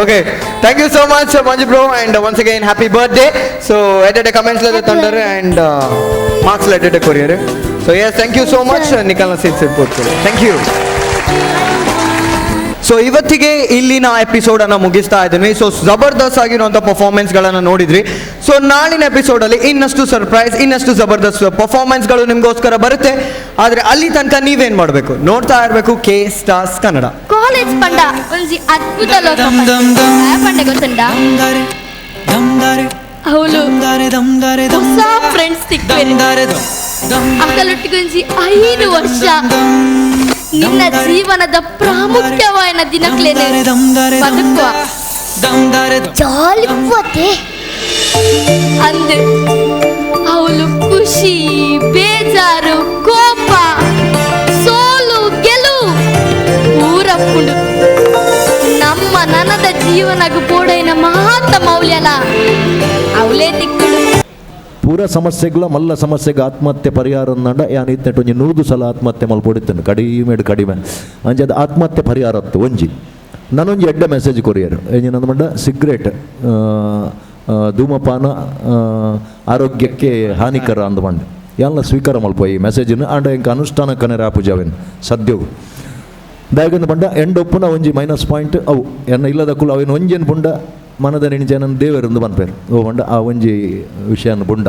okay thank you so much Manju bro and once again happy birthday so at comments letter ತಂಡರೆ ಅಂಡ್ ಮಾರ್ಕ್ಸ್ ಲೆಟರ್ ಕೊರಿಯರ್ so yes thank you so much ನಿಖಲ್ನ ಸೀಟ್ ಕೊಡ್ತೀವಿ ಥ್ಯಾಂಕ್ ಯು ಸೊ ಇವತ್ತಿಗೆ ಇಲ್ಲಿನ ಎಪಿಸೋಡನ್ನು ಮುಗಿಸ್ತಾ ಇದ್ದೀನಿ. ಸೊ ಜಬರ್ದಸ್ತ್ ಆಗಿರುವಂಥ ಪರ್ಫಾರ್ಮೆನ್ಸ್ಗಳನ್ನು ನೋಡಿದ್ರಿ. ಸೊ ನಾಳಿನ ಎಪಿಸೋಡಲ್ಲಿ ಇನ್ನಷ್ಟು ಸರ್ಪ್ರೈಸ್, ಇನ್ನಷ್ಟು ಜಬರ್ದಸ್ತ್ ಪರ್ಫಾರ್ಮೆನ್ಸ್ಗಳು ನಿಮಗೋಸ್ಕರ ಬರುತ್ತೆ. ಆದರೆ ಅಲ್ಲಿ ತನಕ ನೀವೇನು ಮಾಡಬೇಕು, ನೋಡ್ತಾ ಇರಬೇಕು K-Stars ಕನ್ನಡ. ಕಾಲೇಜ್ ಪಂಡ ಒಂಜಿ ಅದ್ಭುತ ಲೋಕ ಪಂಡ ಗೊತ್ತುಂಡ ಅವಳು ಹೊಸ ಫ್ರೆಂಡ್ಸ್ ಸಿಕ್ಕಿದ್ದಾರೆ. ಅಕ್ಕಲೊಟ್ಟಿಗೊಂಜಿ 5 ವರ್ಷ ನಿನ್ನ ಜೀವನದ ಪ್ರಾಮುಖ್ಯವಾದ ದಿನಕ್ಲೇನೆ ಬದುಕುವ ಅಂದೆ ಅವಳು ಖುಷಿ, ಬೇಜಾರು, ಕೋಪ, ಸೋಲು, ಗೆಲುವು ಊರಪ್ಪುಡು ನಮ್ಮ ನನದ ಜೀವನಗೂ ಬೋಡೈನ ಮಹಾತ ಮೌಲ್ಯಲ ಅವಳೇ ದಿಕ್ಕುಡು. ಪೂರ ಸಮಸ್ಯೆಗಳ ಮಲ್ಲ ಸಮಸ್ಯೆಗೆ ಆತ್ಮಹತ್ಯೆ ಪರಿಹಾರ ಅಂದ ಯಾನ್ ಇತ್ತೆಟ್ಟು ಒಂಜಿ 100 ಸಲ ಆತ್ಮಹತ್ಯೆ ಮಲ್ಪೊಡಿತ್ತೇನೆ ಕಡಿಮೆ ಅಂಚೆ ಅದು ಆತ್ಮಹತ್ಯೆ ಪರಿಹಾರ ಅತ್ತು ಒಂಜಿ ನಾನೊಂಜಿ ಎಡ್ಡೆ ಮೆಸೇಜ್ ಕೊರಿಯರು ಎಂಜಿ ನನ್ನ ಮಂಡ ಸಿಗ್ರೆಟ್ ಧೂಮಪಾನ ಆರೋಗ್ಯಕ್ಕೆ ಹಾನಿಕರ ಅಂದ ಮಂಡ ಎಲ್ಲ ಸ್ವೀಕಾರ ಮಲ್ಪ ಈ ಮೆಸೇಜನ್ನು ಆಂಡ ಇಂಕ ಅನುಷ್ಠಾನಕ್ಕನೆ ರಾಪುಜಾವೇನು ಸದ್ಯವು ದಯಗಂದ ಬಂಡ ಎಂಡ್ ಒಪ್ಪುನ ಒಂಜಿ -ಪಾಯಿಂಟ್ ಅವು ಎನ್ನ ಇಲ್ಲದ ಕುಲ ಅವೇನು ಒಂಜೇನು ಬುಂಡ ಮನದ ನೆಣಿಜನ ದೇವರಂದು ಬಂದ್ಪೇರು ಓ ಬಂಡ ಆ ಒಂಜಿ ವಿಷಯನ ಬುಂಡ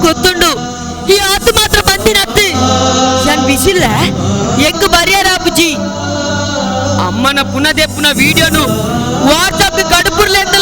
ಗೊತ್ತುಂಡು ಈ ಆತು ಮಾತ್ರ ಬಂದಿನತ್ತು ನಾನು ಬಿಸಿಲ್ಲ ಹೆಂಗ್ ಬರ್ಯಾರಾಪುಜಿ ಅಮ್ಮನ ಪುನಃ ವಿಡಿಯೋನು ವಾಟ್ಸಪ್ ಕಡುಪುರ್ಲೆಂದು